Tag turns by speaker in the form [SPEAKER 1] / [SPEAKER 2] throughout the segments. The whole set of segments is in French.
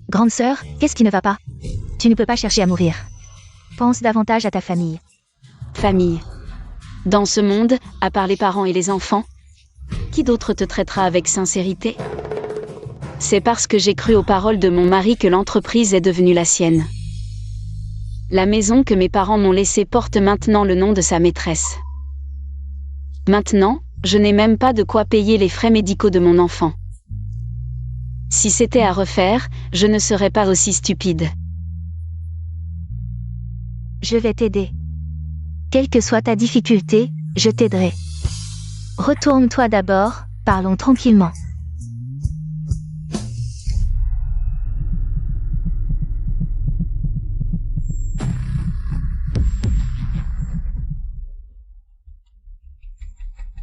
[SPEAKER 1] Grande sœur, qu'est-ce qui ne va pas? Tu ne peux pas chercher à mourir. Pense davantage à ta famille.
[SPEAKER 2] Famille. Dans ce monde, à part les parents et les enfants, qui d'autre te traitera avec sincérité? C'est parce que j'ai cru aux paroles de mon mari que l'entreprise est devenue la sienne. La maison que mes parents m'ont laissée porte maintenant le nom de sa maîtresse. Maintenant, je n'ai même pas de quoi payer les frais médicaux de mon enfant. Si c'était à refaire, je ne serais pas aussi stupide.
[SPEAKER 1] Je vais t'aider. Quelle que soit ta difficulté, je t'aiderai. Retourne-toi d'abord, parlons tranquillement.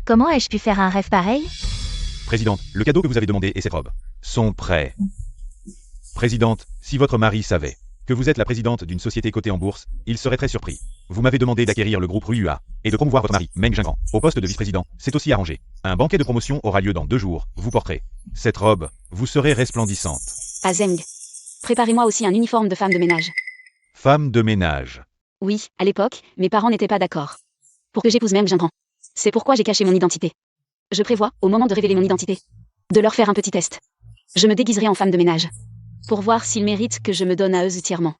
[SPEAKER 1] Comment ai-je pu faire un rêve pareil?
[SPEAKER 3] Présidente, le cadeau que vous avez demandé et cette robe sont prêts. Présidente, si votre mari savait que vous êtes la présidente d'une société cotée en bourse, il serait très surpris. Vous m'avez demandé d'acquérir le groupe RUA et de promouvoir votre mari, Meng Jingran, au poste de vice-président. C'est aussi arrangé. Un banquet de promotion aura lieu dans 2 jours. Vous porterez cette robe. Vous serez resplendissante.
[SPEAKER 2] À Zeng. Préparez-moi aussi un uniforme de femme de ménage.
[SPEAKER 3] Femme de ménage.
[SPEAKER 2] Oui, à l'époque, mes parents n'étaient pas d'accord pour que j'épouse Meng Jingran. C'est pourquoi j'ai caché mon identité. Je prévois, au moment de révéler mon identité, de leur faire un petit test. Je me déguiserai en femme de ménage, pour voir s'ils méritent que je me donne à eux entièrement.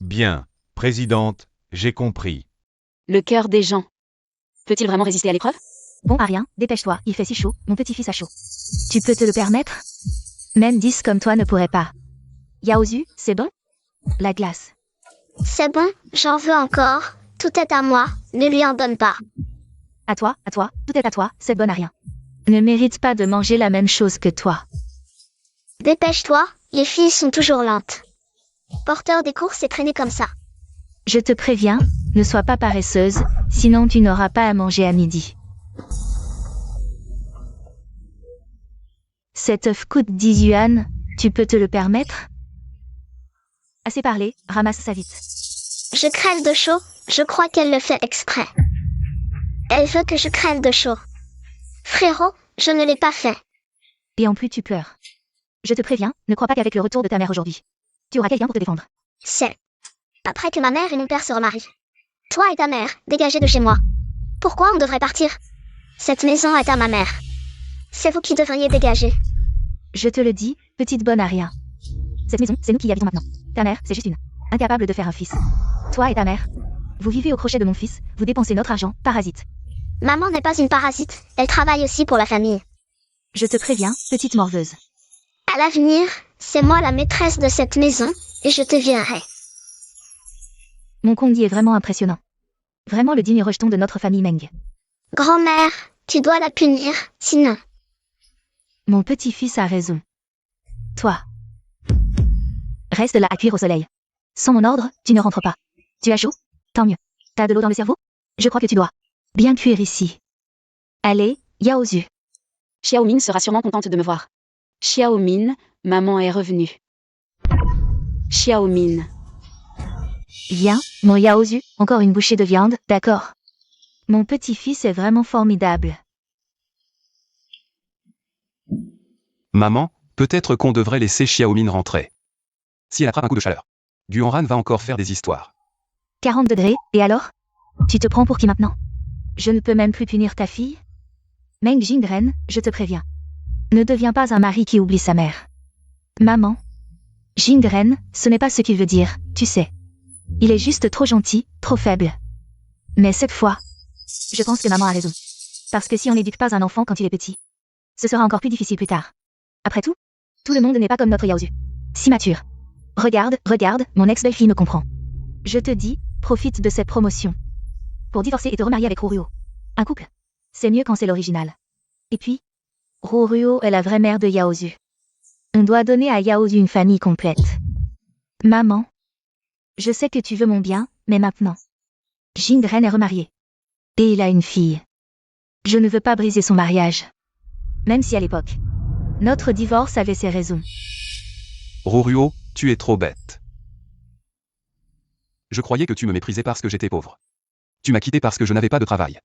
[SPEAKER 3] Bien, présidente, j'ai compris.
[SPEAKER 2] Le cœur des gens. Peut-il vraiment résister à l'épreuve?
[SPEAKER 1] Bon, Arien, dépêche-toi, il fait si chaud, mon petit-fils a chaud. Tu peux te le permettre? Même 10 comme toi ne pourraient pas. Yaozu, c'est bon? La glace.
[SPEAKER 4] C'est bon, j'en veux encore. Tout est à moi, ne lui en donne pas.
[SPEAKER 1] À toi, tout est à toi, c'est bon Arien. Ne mérite pas de manger la même chose que toi.
[SPEAKER 4] Dépêche-toi, les filles sont toujours lentes. Porteur des courses est traîné comme ça.
[SPEAKER 1] Je te préviens, ne sois pas paresseuse, sinon tu n'auras pas à manger à midi. Cet œuf coûte 10 yuan, tu peux te le permettre? Assez parlé, ramasse ça vite.
[SPEAKER 4] Je crève de chaud, je crois qu'elle le fait exprès. Elle veut que je crève de chaud. Frérot, je ne l'ai pas fait.
[SPEAKER 1] Et en plus tu pleures. Je te préviens, ne crois pas qu'avec le retour de ta mère aujourd'hui, tu auras quelqu'un pour te défendre.
[SPEAKER 4] C'est après que ma mère et mon père se remarient. Toi et ta mère, dégagez de chez moi. Pourquoi on devrait partir? Cette maison est à ma mère. C'est vous qui devriez dégager.
[SPEAKER 1] Je te le dis, petite bonne Arien. Cette maison, c'est nous qui y habitons maintenant. Ta mère, c'est juste une incapable de faire un fils. Toi et ta mère, vous vivez au crochet de mon fils, vous dépensez notre argent, parasite.
[SPEAKER 4] Maman n'est pas une parasite, elle travaille aussi pour la famille.
[SPEAKER 1] Je te préviens, petite morveuse.
[SPEAKER 4] À l'avenir, c'est moi la maîtresse de cette maison, et je te virerai.
[SPEAKER 1] Mon Kondi est vraiment impressionnant. Vraiment le digne rejeton de notre famille Meng.
[SPEAKER 4] Grand-mère, tu dois la punir, sinon...
[SPEAKER 1] Mon petit-fils a raison. Toi. Reste là à cuire au soleil. Sans mon ordre, tu ne rentres pas. Tu as chaud? Tant mieux. T'as de l'eau dans le cerveau? Je crois que tu dois bien cuire ici. Allez, Yaozu.
[SPEAKER 2] Xiaomin sera sûrement contente de me voir. Xiaomin, maman est revenue. Xiaomin.
[SPEAKER 1] Viens, mon Yaozu, encore une bouchée de viande, d'accord? Mon petit-fils est vraiment formidable.
[SPEAKER 5] Maman, peut-être qu'on devrait laisser Xiaomin rentrer. Si elle attrape un coup de chaleur, Guanran va encore faire des histoires.
[SPEAKER 1] 40 degrés, et alors? Tu te prends pour qui maintenant? Je ne peux même plus punir ta fille? Meng Jingren, je te préviens. Ne deviens pas un mari qui oublie sa mère. Maman. Jingren, ce n'est pas ce qu'il veut dire, tu sais. Il est juste trop gentil, trop faible. Mais cette fois, je pense que maman a raison. Parce que si on n'éduque pas un enfant quand il est petit, ce sera encore plus difficile plus tard. Après tout le monde n'est pas comme notre Yaozu. Si mature. Regarde, mon ex-belle-fille me comprend. Je te dis, profite de cette promotion. Pour divorcer et te remarier avec Ruo. Un couple, c'est mieux quand c'est l'original. Et puis, Ruo est la vraie mère de Yaozu. On doit donner à Yaozu une famille complète. Maman, je sais que tu veux mon bien, mais maintenant. Jingren est remarié. Et il a une fille. Je ne veux pas briser son mariage. Même si à l'époque, notre divorce avait ses raisons.
[SPEAKER 5] Ruo, tu es trop bête. Je croyais que tu me méprisais parce que j'étais pauvre. Tu m'as quitté parce que je n'avais pas de travail.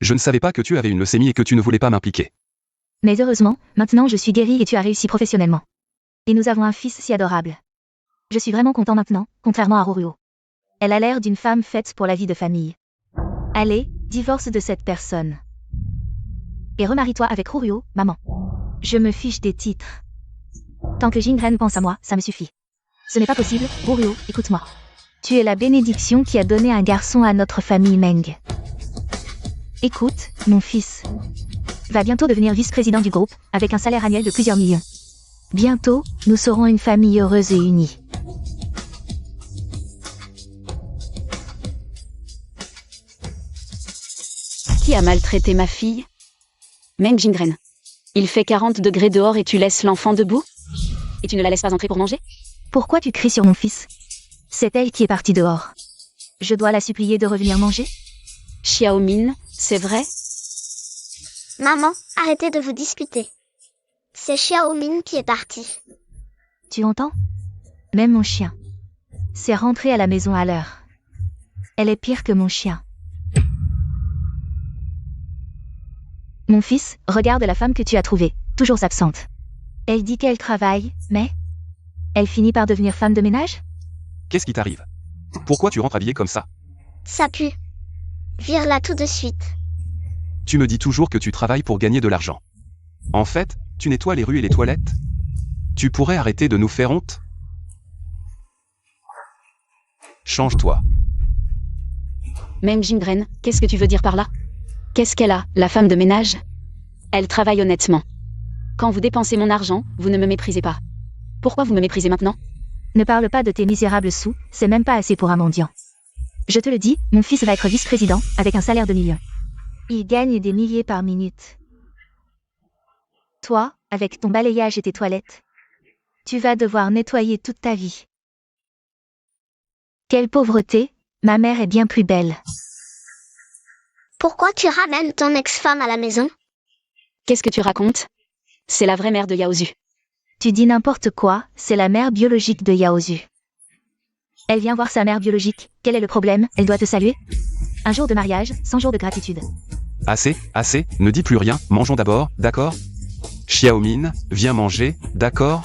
[SPEAKER 5] Je ne savais pas que tu avais une leucémie et que tu ne voulais pas m'impliquer.
[SPEAKER 1] Mais heureusement, maintenant je suis guérie et tu as réussi professionnellement. Et nous avons un fils si adorable. Je suis vraiment content maintenant, contrairement à Ruruo. Elle a l'air d'une femme faite pour la vie de famille. Allez, divorce de cette personne. Et remarie-toi avec Ruruo, maman. Je me fiche des titres. Tant que Jingren pense à moi, ça me suffit. Ce n'est pas possible, Ruruo, écoute-moi. Tu es la bénédiction qui a donné un garçon à notre famille Meng. Écoute, mon fils va bientôt devenir vice-président du groupe, avec un salaire annuel de plusieurs millions. Bientôt, nous serons une famille heureuse et unie.
[SPEAKER 2] Qui a maltraité ma fille? Meng Jingren. Il fait 40 degrés dehors et tu laisses l'enfant debout? Et tu ne la laisses pas entrer pour manger?
[SPEAKER 1] Pourquoi tu cries sur mon fils? C'est elle qui est partie dehors. Je dois la supplier de revenir manger?
[SPEAKER 2] Xiaomin, c'est vrai?
[SPEAKER 4] Maman, arrêtez de vous disputer. C'est Xiaomin qui est partie.
[SPEAKER 1] Tu entends? Même mon chien. C'est rentré à la maison à l'heure. Elle est pire que mon chien. Mon fils, regarde la femme que tu as trouvée, toujours absente. Elle dit qu'elle travaille, mais... elle finit par devenir femme de ménage?
[SPEAKER 5] Qu'est-ce qui t'arrive? Pourquoi tu rentres habillée comme ça?
[SPEAKER 4] Ça pue. Vire-la tout de suite.
[SPEAKER 5] Tu me dis toujours que tu travailles pour gagner de l'argent. En fait, tu nettoies les rues et les toilettes? Tu pourrais arrêter de nous faire honte? Change-toi.
[SPEAKER 2] Meng Jingren, qu'est-ce que tu veux dire par là? Qu'est-ce qu'elle a, la femme de ménage? Elle travaille honnêtement. Quand vous dépensez mon argent, vous ne me méprisez pas. Pourquoi vous me méprisez maintenant?
[SPEAKER 1] Ne parle pas de tes misérables sous, c'est même pas assez pour un mendiant. Je te le dis, mon fils va être vice-président, avec un salaire de millions. Il gagne des milliers par minute. Toi, avec ton balayage et tes toilettes, tu vas devoir nettoyer toute ta vie. Quelle pauvreté, ma mère est bien plus belle.
[SPEAKER 4] Pourquoi tu ramènes ton ex-femme à la maison?
[SPEAKER 2] Qu'est-ce que tu racontes? C'est la vraie mère de Yaozu.
[SPEAKER 1] Tu dis n'importe quoi, c'est la mère biologique de Yaozu. Elle vient voir sa mère biologique, quel est le problème? Elle doit te saluer? Un jour de mariage, 100 jours de gratitude.
[SPEAKER 5] Assez, ne dis plus rien, mangeons d'abord, d'accord? Xiaomin, viens manger, d'accord?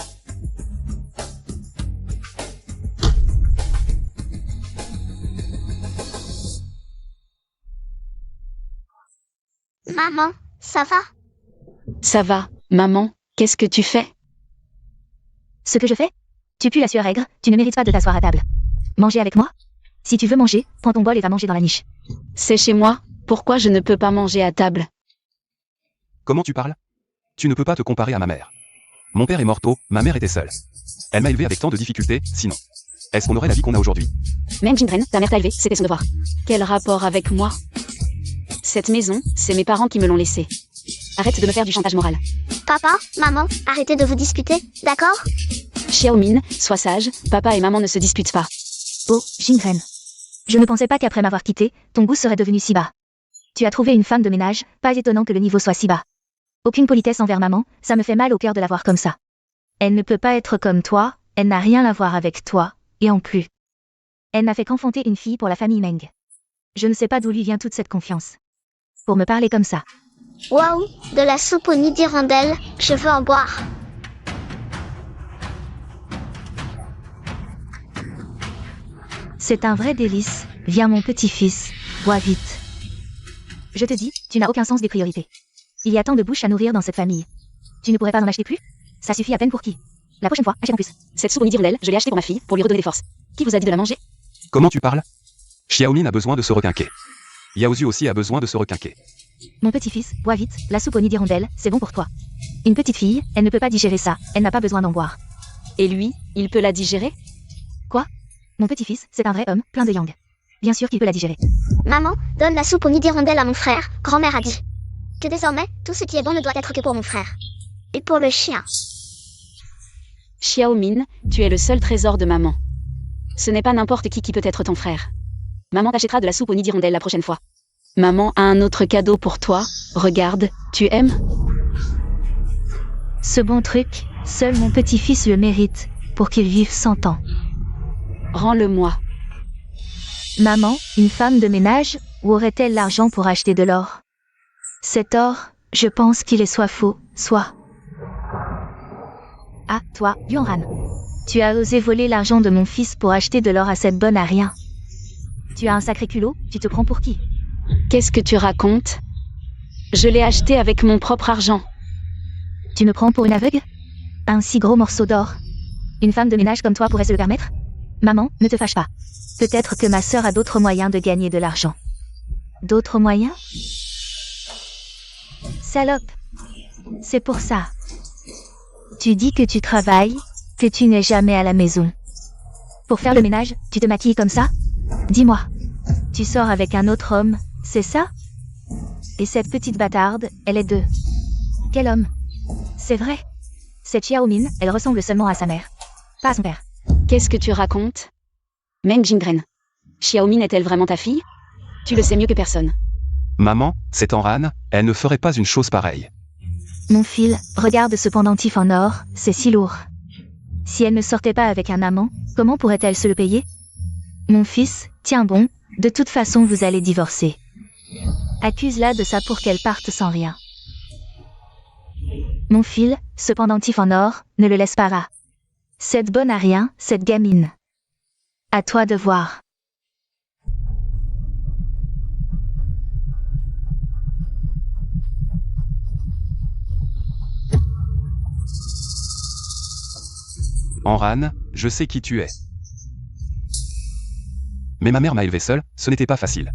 [SPEAKER 4] Maman, ça va?
[SPEAKER 2] Ça va, maman, qu'est-ce que tu fais?
[SPEAKER 1] Ce que je fais? Tu pues la sueur aigre, tu ne mérites pas de t'asseoir à table. Manger avec moi? Si tu veux manger, prends ton bol et va manger dans la niche.
[SPEAKER 2] C'est chez moi, pourquoi je ne peux pas manger à table?
[SPEAKER 5] Comment tu parles? Tu ne peux pas te comparer à ma mère. Mon père est mort tôt, ma mère était seule. Elle m'a élevé avec tant de difficultés, sinon. Est-ce qu'on aurait la vie qu'on a aujourd'hui?
[SPEAKER 2] Meng Jingren, ta mère t'a élevé, c'était son devoir. Quel rapport avec moi? Cette maison, c'est mes parents qui me l'ont laissée. Arrête de me faire du chantage moral.
[SPEAKER 4] Papa, maman, arrêtez de vous disputer, d'accord?
[SPEAKER 2] Xiaomin, sois sage, papa et maman ne se disputent pas.
[SPEAKER 1] Oh, Jingren. Je ne pensais pas qu'après m'avoir quitté, ton goût serait devenu si bas. Tu as trouvé une femme de ménage, pas étonnant que le niveau soit si bas. Aucune politesse envers maman, ça me fait mal au cœur de la voir comme ça. Elle ne peut pas être comme toi, elle n'a rien à voir avec toi, et en plus. Elle n'a fait qu'enfanter une fille pour la famille Meng. Je ne sais pas d'où lui vient toute cette confiance. Pour me parler comme ça.
[SPEAKER 4] Waouh, de la soupe aux nids d'hirondelle, je veux en boire.
[SPEAKER 1] C'est un vrai délice, viens mon petit-fils, bois vite. Je te dis, tu n'as aucun sens des priorités. Il y a tant de bouches à nourrir dans cette famille. Tu ne pourrais pas en acheter plus? Ça suffit à peine pour qui? La prochaine fois, achète en plus. Cette soupe aux nids d'hirondelle, je l'ai achetée pour ma fille, pour lui redonner des forces. Qui vous a dit de la manger?
[SPEAKER 5] Comment tu parles? Xiaomin a besoin de se requinquer. Yaozu aussi a besoin de se requinquer.
[SPEAKER 1] Mon petit-fils, bois vite, la soupe aux nids d'hirondelle, c'est bon pour toi. Une petite fille, elle ne peut pas digérer ça, elle n'a pas besoin d'en boire.
[SPEAKER 2] Et lui, il peut la digérer?
[SPEAKER 1] Quoi? Mon petit-fils, c'est un vrai homme, plein de yang. Bien sûr qu'il peut la digérer.
[SPEAKER 4] Maman, donne la soupe aux nids d'hirondelle à mon frère, grand-mère a dit. Que désormais, tout ce qui est bon ne doit être que pour mon frère. Et pour le chien.
[SPEAKER 2] Xiaomin, tu es le seul trésor de maman. Ce n'est pas n'importe qui peut être ton frère. Maman t'achètera de la soupe aux nids d'hirondelle la prochaine fois. Maman a un autre cadeau pour toi, regarde, tu aimes?
[SPEAKER 1] Ce bon truc, seul mon petit-fils le mérite, pour qu'il vive 100 ans.
[SPEAKER 2] Rends-le-moi.
[SPEAKER 1] Maman, une femme de ménage, où aurait-elle l'argent pour acheter de l'or? Cet or, je pense qu'il est soit faux, soit... Ah, toi, Yuanran. Tu as osé voler l'argent de mon fils pour acheter de l'or à cette bonne à rien. Tu as un sacré culot, tu te prends pour qui?
[SPEAKER 2] Qu'est-ce que tu racontes? Je l'ai acheté avec mon propre argent.
[SPEAKER 1] Tu me prends pour une aveugle? Un si gros morceau d'or. Une femme de ménage comme toi pourrait se le permettre? Maman, ne te fâche pas. Peut-être que ma sœur a d'autres moyens de gagner de l'argent. D'autres moyens? Salope. C'est pour ça. Tu dis que tu travailles, que tu n'es jamais à la maison. Pour faire le ménage, tu te maquilles comme ça? Dis-moi. Tu sors avec un autre homme, c'est ça? Et cette petite bâtarde, elle est de... Quel homme? C'est vrai. Cette Xiaomin, elle ressemble seulement à sa mère. Pas à son père.
[SPEAKER 2] Qu'est-ce que tu racontes? Meng Jingren. Xiaomin est-elle vraiment ta fille? Tu le sais mieux que personne.
[SPEAKER 5] Maman, c'est Enran, elle ne ferait pas une chose pareille.
[SPEAKER 1] Mon fil, regarde ce pendentif en or, c'est si lourd. Si elle ne sortait pas avec un amant, comment pourrait-elle se le payer? Mon fils, tiens bon, de toute façon vous allez divorcer. Accuse-la de ça pour qu'elle parte sans rien. Mon fil, ce pendentif en or, ne le laisse pas là. Cette bonne à rien, cette gamine. À toi de voir.
[SPEAKER 5] Enran, je sais qui tu es. Mais ma mère m'a élevé seule, ce n'était pas facile.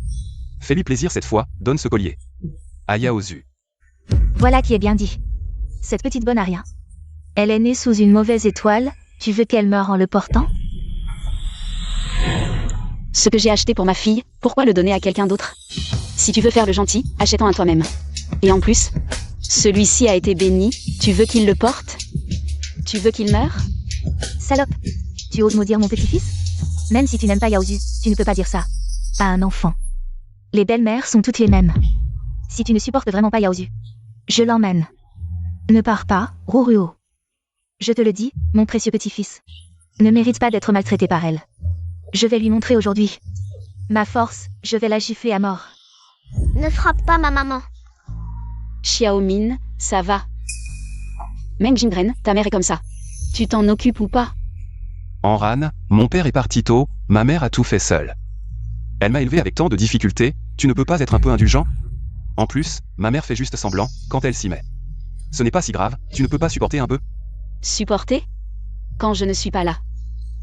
[SPEAKER 5] Fais-lui plaisir cette fois, donne ce collier. À Yaozu.
[SPEAKER 1] Voilà qui est bien dit. Cette petite bonne à rien. Elle est née sous une mauvaise étoile, tu veux qu'elle meure en le portant?
[SPEAKER 2] Ce que j'ai acheté pour ma fille, pourquoi le donner à quelqu'un d'autre? Si tu veux faire le gentil, achète-en à toi-même. Et en plus, celui-ci a été béni, tu veux qu'il le porte? Tu veux qu'il meure?
[SPEAKER 1] Salope. Tu oses maudire mon petit-fils? Même si tu n'aimes pas Yaozu, tu ne peux pas dire ça. À un enfant. Les belles-mères sont toutes les mêmes. Si tu ne supportes vraiment pas Yaozu, je l'emmène. Ne pars pas, Ruruo. Je te le dis, mon précieux petit-fils. Ne mérite pas d'être maltraité par elle. Je vais lui montrer aujourd'hui. Ma force, je vais la gifler à mort.
[SPEAKER 4] Ne frappe pas ma maman.
[SPEAKER 2] Xiaomin, ça va. Meng Jingren, ta mère est comme ça. Tu t'en occupes ou pas?
[SPEAKER 5] Enran, mon père est parti tôt, ma mère a tout fait seule. Elle m'a élevé avec tant de difficultés, tu ne peux pas être un peu indulgent? En plus, ma mère fait juste semblant, quand elle s'y met. Ce n'est pas si grave, tu ne peux pas supporter un peu?
[SPEAKER 2] Supporter? Quand je ne suis pas là.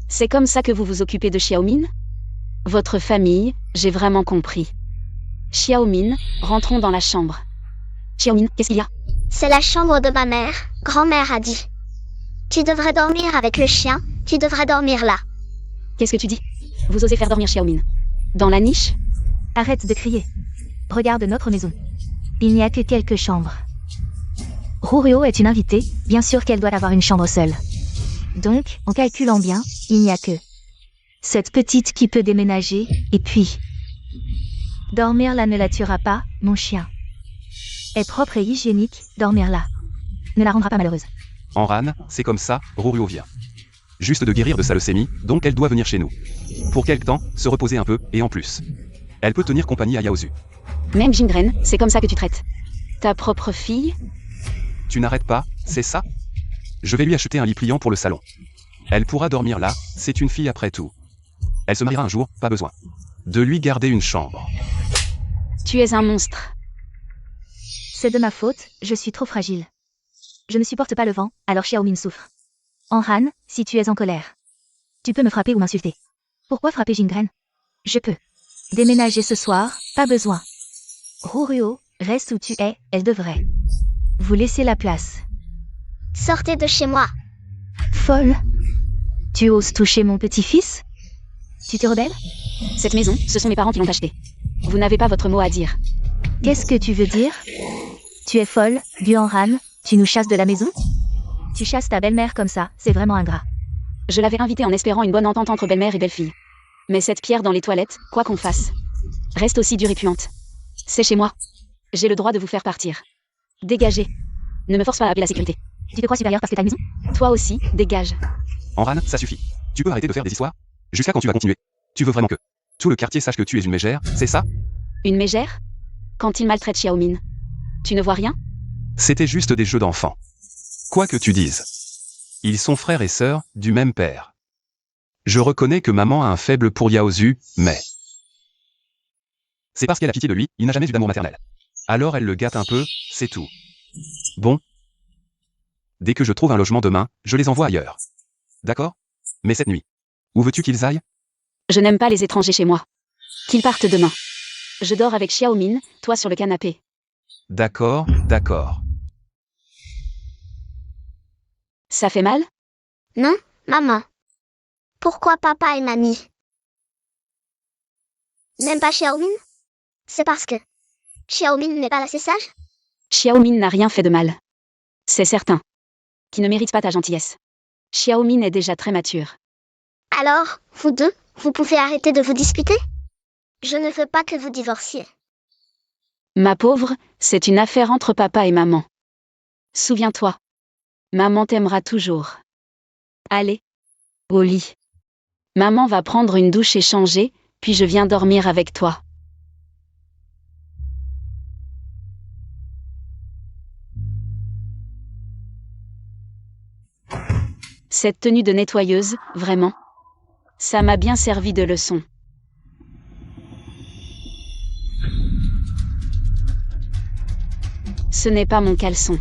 [SPEAKER 2] C'est comme ça que vous vous occupez de Xiaomin? Votre famille, j'ai vraiment compris. Xiaomin, rentrons dans la chambre. Xiaomin, qu'est-ce qu'il y a?
[SPEAKER 4] C'est la chambre de ma mère, grand-mère a dit. Tu devrais dormir avec le chien, tu devrais dormir là.
[SPEAKER 2] Qu'est-ce que tu dis? Vous osez faire dormir Xiaomin? Dans la niche?
[SPEAKER 1] Arrête de crier. Regarde notre maison. Il n'y a que quelques chambres. Ruruo est une invitée, bien sûr qu'elle doit avoir une chambre seule. Donc, en calculant bien, il n'y a que cette petite qui peut déménager, et puis... Dormir là ne la tuera pas, mon chien. Est propre et hygiénique, dormir là ne la rendra pas malheureuse.
[SPEAKER 5] Enran, c'est comme ça, Ruruo vient. Juste de guérir de sa leucémie, donc elle doit venir chez nous. Pour quelque temps, se reposer un peu, et en plus. Elle peut tenir compagnie à Yaozu.
[SPEAKER 2] Meng Jingren, c'est comme ça que tu traites ta propre fille?
[SPEAKER 5] Tu n'arrêtes pas, c'est ça? Je vais lui acheter un lit pliant pour le salon. Elle pourra dormir là, c'est une fille après tout. Elle se mariera un jour, pas besoin de lui garder une chambre.
[SPEAKER 2] Tu es un monstre.
[SPEAKER 1] C'est de ma faute, je suis trop fragile. Je ne supporte pas le vent, alors Xiaomin souffre. Enran, si tu es en colère, tu peux me frapper ou m'insulter. Pourquoi frapper Jingren? Je peux. Déménager ce soir, pas besoin. Ruruo, reste où tu es, elle devrait vous laisser la place.
[SPEAKER 4] Sortez de chez moi.
[SPEAKER 1] Folle. Tu oses toucher mon petit-fils? Tu te rebelles?
[SPEAKER 2] Cette maison, ce sont mes parents qui l'ont achetée. Vous n'avez pas votre mot à dire.
[SPEAKER 1] Qu'est-ce que tu veux dire? Tu es folle, Buanran, tu nous chasses de la maison? Tu chasses ta belle-mère comme ça, c'est vraiment ingrat.
[SPEAKER 2] Je l'avais invitée en espérant une bonne entente entre belle-mère et belle-fille. Mais cette pierre dans les toilettes, quoi qu'on fasse, reste aussi dure et puante. C'est chez moi. J'ai le droit de vous faire partir. Dégagez. Ne me force pas à appeler la sécurité.
[SPEAKER 1] Tu te crois supérieur parce que t'as une maison?
[SPEAKER 2] Toi aussi, dégage.
[SPEAKER 5] Enran, ça suffit. Tu peux arrêter de faire des histoires? Jusqu'à quand tu vas continuer? Tu veux vraiment que tout le quartier sache que tu es une mégère, c'est ça?
[SPEAKER 2] Une mégère? Quand il maltraite Xiaomin. Tu ne vois rien?
[SPEAKER 5] C'était juste des jeux d'enfants. Quoi que tu dises. Ils sont frères et sœurs, du même père. Je reconnais que maman a un faible pour Yaozu, mais... C'est parce qu'elle a pitié de lui, il n'a jamais eu d'amour maternel. Alors elle le gâte un peu, c'est tout. Bon. Dès que je trouve un logement demain, je les envoie ailleurs. D'accord? Mais cette nuit. Où veux-tu qu'ils aillent?
[SPEAKER 2] Je n'aime pas les étrangers chez moi. Qu'ils partent demain. Je dors avec Xiaomin, toi sur le canapé.
[SPEAKER 5] D'accord, d'accord.
[SPEAKER 2] Ça fait mal?
[SPEAKER 4] Non, maman. Pourquoi papa et mamie n'aiment pas Xiaomin? C'est parce que Xiaomin n'est pas assez sage?
[SPEAKER 2] Xiaomin n'a rien fait de mal. C'est certain. Qui ne mérite pas ta gentillesse. Xiaomin est déjà très mature.
[SPEAKER 4] Alors, vous deux, vous pouvez arrêter de vous disputer? Je ne veux pas que vous divorciez.
[SPEAKER 2] Ma pauvre, c'est une affaire entre papa et maman. Souviens-toi. Maman t'aimera toujours. Allez. Au lit. Maman va prendre une douche et changer, puis je viens dormir avec toi. Cette tenue de nettoyeuse, vraiment. Ça m'a bien servi de leçon. Ce n'est pas mon caleçon.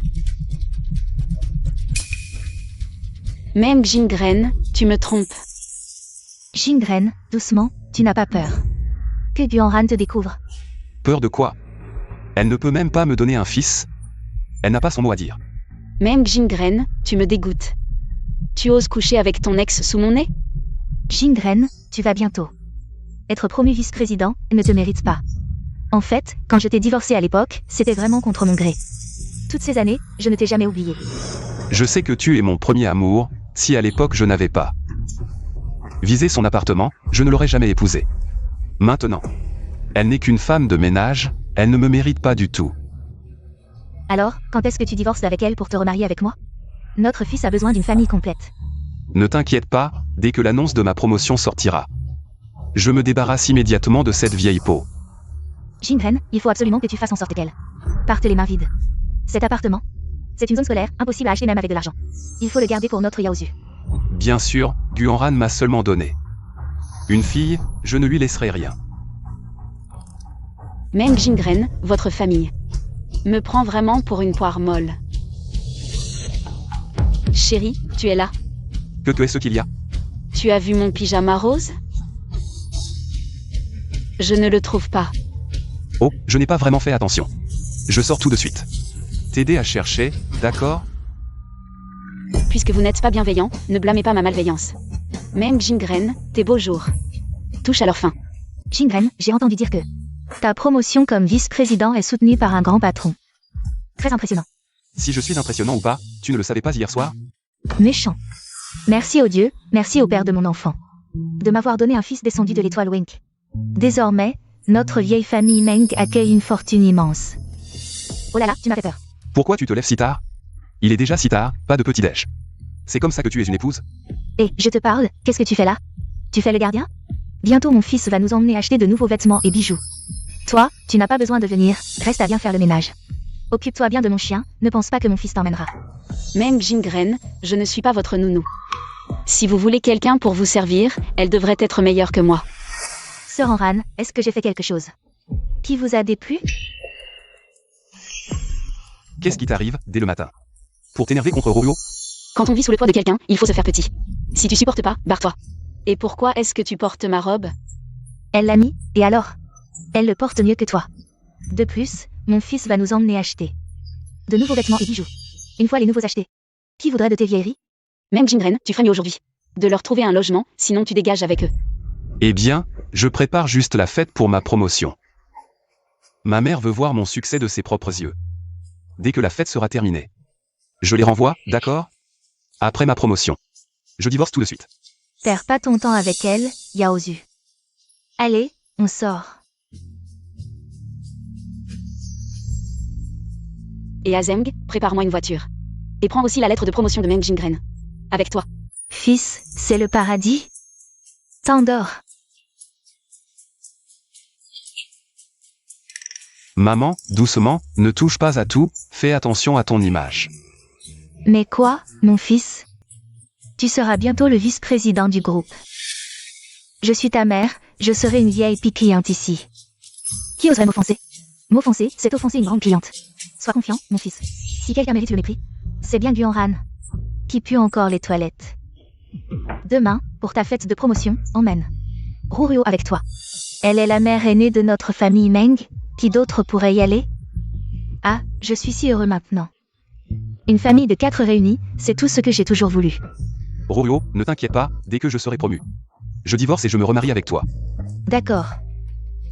[SPEAKER 2] Même Jingren, tu me trompes.
[SPEAKER 1] Jingren, doucement, tu n'as pas peur. Que Guanran te découvre.
[SPEAKER 5] Peur de quoi? Elle ne peut même pas me donner un fils. Elle n'a pas son mot à dire.
[SPEAKER 2] Même Jingren, tu me dégoûtes. Tu oses coucher avec ton ex sous mon nez?
[SPEAKER 1] Jingren, tu vas bientôt. Être promu vice-président ne te mérite pas. En fait, quand je t'ai divorcé à l'époque, c'était vraiment contre mon gré. Toutes ces années, je ne t'ai jamais oublié.
[SPEAKER 5] Je sais que tu es mon premier amour, si à l'époque je n'avais pas visé son appartement, je ne l'aurais jamais épousée. Maintenant, elle n'est qu'une femme de ménage, elle ne me mérite pas du tout.
[SPEAKER 1] Alors, quand est-ce que tu divorces avec elle pour te remarier avec moi? Notre fils a besoin d'une famille complète.
[SPEAKER 5] Ne t'inquiète pas, dès que l'annonce de ma promotion sortira. Je me débarrasse immédiatement de cette vieille peau.
[SPEAKER 1] Jingren, il faut absolument que tu fasses en sorte qu'elle parte les mains vides. Cet appartement, c'est une zone scolaire, impossible à acheter même avec de l'argent. Il faut le garder pour notre Yaozu.
[SPEAKER 5] Bien sûr, Guanran m'a seulement donné une fille, je ne lui laisserai rien.
[SPEAKER 2] Même Jingren, votre famille, me prend vraiment pour une poire molle. Chérie, tu es là?
[SPEAKER 5] Que est-ce qu'il y a?
[SPEAKER 2] Tu as vu mon pyjama rose? Je ne le trouve pas.
[SPEAKER 5] Oh, je n'ai pas vraiment fait attention. Je sors tout de suite. T'aider à chercher, d'accord?
[SPEAKER 2] Puisque vous n'êtes pas bienveillant, ne blâmez pas ma malveillance. Même Jingren, tes beaux jours touchent à leur fin.
[SPEAKER 1] Jingren, j'ai entendu dire que ta promotion comme vice-président est soutenue par un grand patron. Très impressionnant.
[SPEAKER 5] Si je suis impressionnant ou pas, tu ne le savais pas hier soir?
[SPEAKER 1] Méchant. Merci au Dieu, merci au père de mon enfant. De m'avoir donné un fils descendu de l'étoile Wink. Désormais, notre vieille famille Meng accueille une fortune immense. Oh là là, tu m'as fait peur.
[SPEAKER 5] Pourquoi tu te lèves si tard? Il est déjà si tard, pas de petit-déj. C'est comme ça que tu es une épouse?
[SPEAKER 1] Et, je te parle, qu'est-ce que tu fais là? Tu fais le gardien? Bientôt mon fils va nous emmener acheter de nouveaux vêtements et bijoux. Toi, tu n'as pas besoin de venir, reste à bien faire le ménage. Occupe-toi bien de mon chien, ne pense pas que mon fils t'emmènera.
[SPEAKER 2] Même Jingren, je ne suis pas votre nounou. Si vous voulez quelqu'un pour vous servir, elle devrait être meilleure que moi.
[SPEAKER 1] Sœur Enran, est-ce que j'ai fait quelque chose qui vous a déplu?
[SPEAKER 5] Qu'est-ce qui t'arrive, dès le matin? Pour t'énerver contre Roro?
[SPEAKER 2] Quand on vit sous le poids de quelqu'un, il faut se faire petit. Si tu supportes pas, barre-toi. Et pourquoi est-ce que tu portes ma robe?
[SPEAKER 1] Elle l'a mis, et alors? Elle le porte mieux que toi. De plus, mon fils va nous emmener acheter de nouveaux vêtements et bijoux. Une fois les nouveaux achetés, qui voudrait de tes vieilleries?
[SPEAKER 2] Même Jingren, tu ferais mieux aujourd'hui de leur trouver un logement, sinon tu dégages avec eux.
[SPEAKER 5] Eh bien, je prépare juste la fête pour ma promotion. Ma mère veut voir mon succès de ses propres yeux. Dès que la fête sera terminée, je les renvoie, d'accord? Après ma promotion. Je divorce tout de suite.
[SPEAKER 1] Perds pas ton temps avec elle, Yaozu. Allez, on sort.
[SPEAKER 2] Et Azeng, prépare-moi une voiture. Et prends aussi la lettre de promotion de Meng Jingren. Avec toi.
[SPEAKER 1] Fils, c'est le paradis? T'endors.
[SPEAKER 5] Maman, doucement, ne touche pas à tout, fais attention à ton image.
[SPEAKER 1] Mais quoi, mon fils? Tu seras bientôt le vice-président du groupe. Je suis ta mère, je serai une vieille cliente ici. Qui oserait m'offenser? M'offenser, c'est offenser une grande cliente. Sois confiant, mon fils. Si quelqu'un mérite le mépris, c'est bien Guan-Ran. Qui pue encore les toilettes. Demain, pour ta fête de promotion, emmène Ruruo avec toi. Elle est la mère aînée de notre famille Meng. Qui d'autre pourrait y aller? Ah, je suis si heureux maintenant. Une famille de 4 réunis, c'est tout ce que j'ai toujours voulu.
[SPEAKER 5] Ruruo, ne t'inquiète pas, dès que je serai promu. Je divorce et je me remarie avec toi.
[SPEAKER 1] D'accord.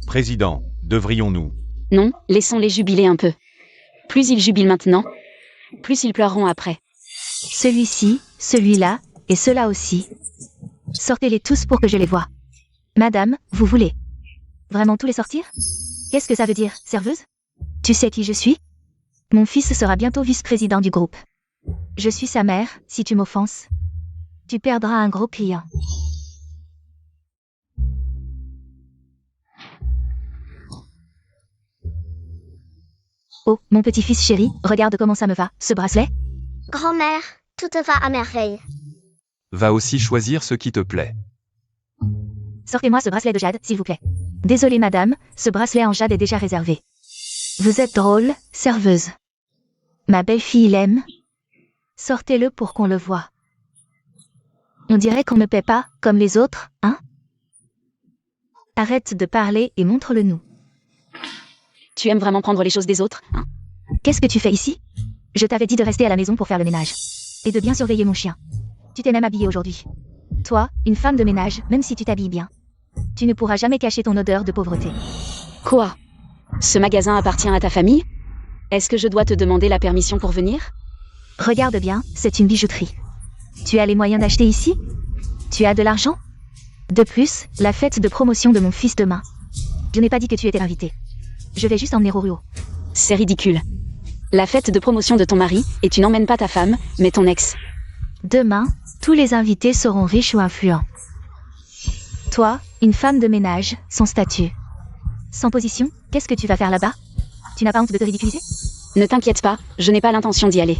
[SPEAKER 3] Président, devrions-nous?
[SPEAKER 2] Non, laissons-les jubiler un peu. Plus ils jubilent maintenant, plus ils pleureront après.
[SPEAKER 1] Celui-ci, celui-là, et ceux-là aussi. Sortez-les tous pour que je les voie. Madame, vous voulez vraiment tous les sortir? Qu'est-ce que ça veut dire, serveuse? Tu sais qui je suis? Mon fils sera bientôt vice-président du groupe. Je suis sa mère, si tu m'offenses. Tu perdras un gros client. Oh, mon petit-fils chéri, regarde comment ça me va, ce bracelet.
[SPEAKER 4] Grand-mère, tout te va à merveille.
[SPEAKER 5] Va aussi choisir ce qui te plaît.
[SPEAKER 1] Sortez-moi ce bracelet de jade, s'il vous plaît. Désolée madame, ce bracelet en jade est déjà réservé. Vous êtes drôle, serveuse. Ma belle-fille l'aime. Sortez-le pour qu'on le voie. On dirait qu'on ne paie pas, comme les autres, hein? Arrête de parler et montre-le nous.
[SPEAKER 2] Tu aimes vraiment prendre les choses des autres, hein?
[SPEAKER 1] Qu'est-ce que tu fais ici? Je t'avais dit de rester à la maison pour faire le ménage. Et de bien surveiller mon chien. Tu t'es même habillée aujourd'hui. Toi, une femme de ménage, même si tu t'habilles bien. Tu ne pourras jamais cacher ton odeur de pauvreté.
[SPEAKER 2] Quoi? Ce magasin appartient à ta famille? Est-ce que je dois te demander la permission pour venir?
[SPEAKER 1] Regarde bien, c'est une bijouterie. Tu as les moyens d'acheter ici? Tu as de l'argent? De plus, la fête de promotion de mon fils demain. Je n'ai pas dit que tu étais invité. Je vais juste emmener Ruruo.
[SPEAKER 2] C'est ridicule. La fête de promotion de ton mari, et tu n'emmènes pas ta femme, mais ton ex.
[SPEAKER 1] Demain, tous les invités seront riches ou influents. Toi, une femme de ménage, sans statut. Sans position, qu'est-ce que tu vas faire là-bas? Tu n'as pas honte de te ridiculiser?
[SPEAKER 2] Ne t'inquiète pas, je n'ai pas l'intention d'y aller.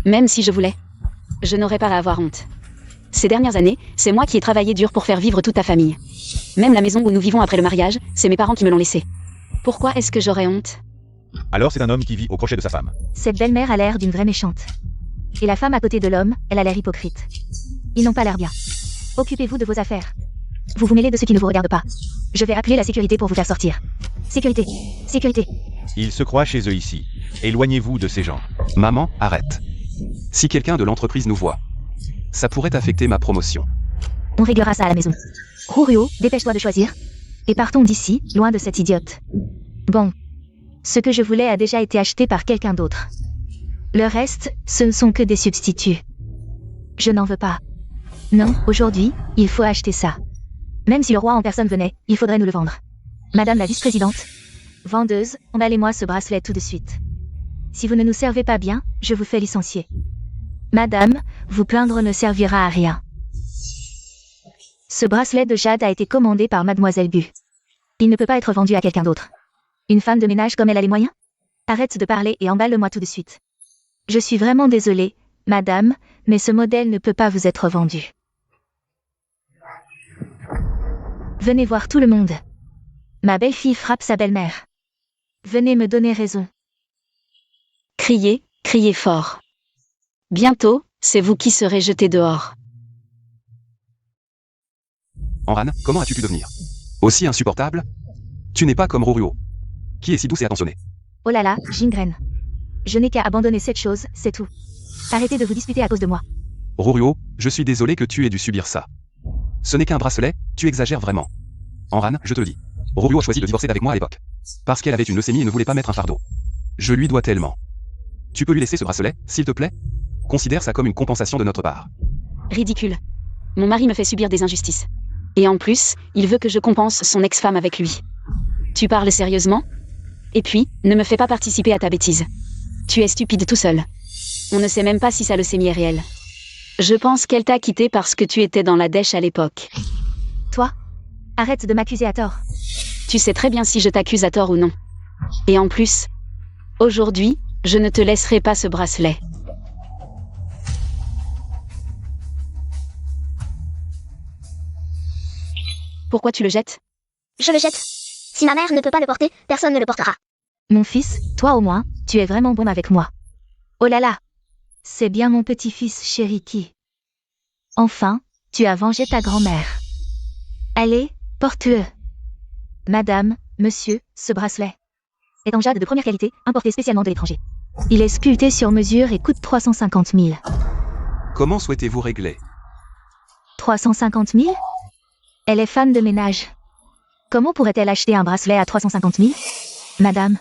[SPEAKER 2] Même si je voulais, je n'aurais pas à avoir honte. Ces dernières années, c'est moi qui ai travaillé dur pour faire vivre toute ta famille. Même la maison où nous vivons après le mariage, c'est mes parents qui me l'ont laissée. Pourquoi est-ce que j'aurais honte?
[SPEAKER 3] Alors c'est un homme qui vit au crochet de sa femme.
[SPEAKER 1] Cette belle-mère a l'air d'une vraie méchante. Et la femme à côté de l'homme, elle a l'air hypocrite. Ils n'ont pas l'air bien. Occupez-vous de vos affaires. Vous vous mêlez de ce qui ne vous regarde pas. Je vais appeler la sécurité pour vous faire sortir. Sécurité. Sécurité.
[SPEAKER 3] Ils se croient chez eux ici. Éloignez-vous de ces gens.
[SPEAKER 5] Maman, arrête. Si quelqu'un de l'entreprise nous voit, ça pourrait affecter ma promotion.
[SPEAKER 1] On réglera ça à la maison. Ruruo, dépêche-toi de choisir. Et partons d'ici, loin de cette idiote. Bon. Ce que je voulais a déjà été acheté par quelqu'un d'autre. Le reste, ce ne sont que des substituts. Je n'en veux pas. Non, aujourd'hui, il faut acheter ça. Même si le roi en personne venait, il faudrait nous le vendre. Madame la vice-présidente. Vendeuse, emballez-moi ce bracelet tout de suite. Si vous ne nous servez pas bien, je vous fais licencier. Madame, vous plaindre ne servira à rien. Ce bracelet de jade a été commandé par Mademoiselle Bu. Il ne peut pas être vendu à quelqu'un d'autre. Une femme de ménage comme elle a les moyens? Arrête de parler et emballe-le-moi tout de suite. Je suis vraiment désolée, madame, mais ce modèle ne peut pas vous être vendu. Venez voir tout le monde. Ma belle-fille frappe sa belle-mère. Venez me donner raison.
[SPEAKER 2] Criez, criez fort. Bientôt, c'est vous qui serez jetés dehors.
[SPEAKER 5] Enran, comment as-tu pu devenir aussi insupportable? Tu n'es pas comme Ruruo, qui est si douce et attentionnée.
[SPEAKER 1] Oh là là, Jingren. Je n'ai qu'à abandonner cette chose, c'est tout. Arrêtez de vous disputer à cause de moi.
[SPEAKER 5] Ruruo, je suis désolé que tu aies dû subir ça. Ce n'est qu'un bracelet, tu exagères vraiment. Enran, je te le dis. Ruruo a choisi de divorcer d'avec moi à l'époque. Parce qu'elle avait une leucémie et ne voulait pas mettre un fardeau. Je lui dois tellement. Tu peux lui laisser ce bracelet, s'il te plaît? Considère ça comme une compensation de notre part.
[SPEAKER 2] Ridicule. Mon mari me fait subir des injustices. Et en plus, il veut que je compense son ex-femme avec lui. Tu parles sérieusement? Et puis, ne me fais pas participer à ta bêtise. Tu es stupide tout seul. On ne sait même pas si sa leucémie est réelle. Je pense qu'elle t'a quitté parce que tu étais dans la dèche à l'époque.
[SPEAKER 1] Toi? Arrête de m'accuser à tort.
[SPEAKER 2] Tu sais très bien si je t'accuse à tort ou non. Et en plus, aujourd'hui, je ne te laisserai pas ce bracelet. Pourquoi tu le jettes?
[SPEAKER 4] Je le jette. Si ma mère ne peut pas le porter, personne ne le portera.
[SPEAKER 1] Mon fils, toi au moins, tu es vraiment bon avec moi. Oh là là! C'est bien mon petit-fils chéri qui. Enfin, tu as vengé ta grand-mère. Allez, porte-le. Madame, monsieur, ce bracelet est en jade de première qualité, importé spécialement de l'étranger. Il est sculpté sur mesure et coûte 350 000.
[SPEAKER 5] Comment souhaitez-vous régler?
[SPEAKER 1] 350 000? Elle est femme de ménage. Comment pourrait-elle acheter un bracelet à 350 000? Madame,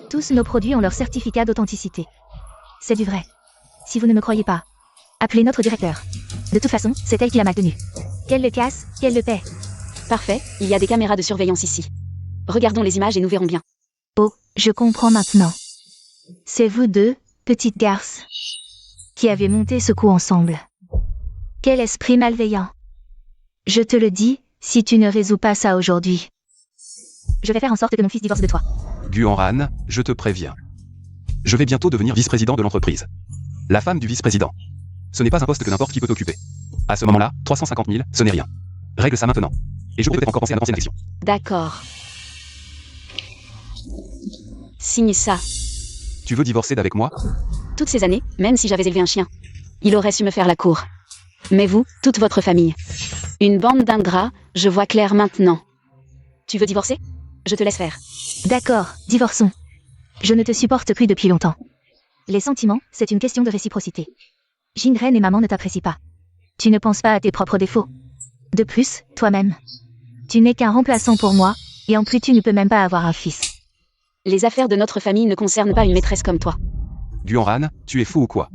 [SPEAKER 1] tous nos produits ont leur certificat d'authenticité. C'est du vrai. Si vous ne me croyez pas, appelez notre directeur. De toute façon, c'est elle qui l'a mal tenu. Qu'elle le casse, qu'elle le paie.
[SPEAKER 2] Parfait, il y a des caméras de surveillance ici. Regardons les images et nous verrons bien.
[SPEAKER 1] Oh, je comprends maintenant. C'est vous deux, petites garces, qui avez monté ce coup ensemble. Quel esprit malveillant. Je te le dis, si tu ne résous pas ça aujourd'hui, je vais faire en sorte que mon fils divorce de toi.
[SPEAKER 5] Guan, je te préviens. Je vais bientôt devenir vice-président de l'entreprise. La femme du vice-président. Ce n'est pas un poste que n'importe qui peut occuper. À ce moment-là, 350 000, ce n'est rien. Règle ça maintenant. Et je pourrais peut-être encore penser à l'ancienne action.
[SPEAKER 2] D'accord. Signe ça.
[SPEAKER 5] Tu veux divorcer d'avec moi?
[SPEAKER 2] Toutes ces années, même si j'avais élevé un chien, il aurait su me faire la cour. Mais vous, toute votre famille. Une bande d'ingrats, je vois clair maintenant. Tu veux divorcer? Je te laisse faire.
[SPEAKER 1] D'accord, divorçons. Je ne te supporte plus depuis longtemps. Les sentiments, c'est une question de réciprocité. Jingren et maman ne t'apprécient pas. Tu ne penses pas à tes propres défauts. De plus, toi-même. Tu n'es qu'un remplaçant pour moi, et en plus tu ne peux même pas avoir un fils.
[SPEAKER 2] Les affaires de notre famille ne concernent pas une maîtresse comme toi.
[SPEAKER 5] Guan, tu es fou ou quoi?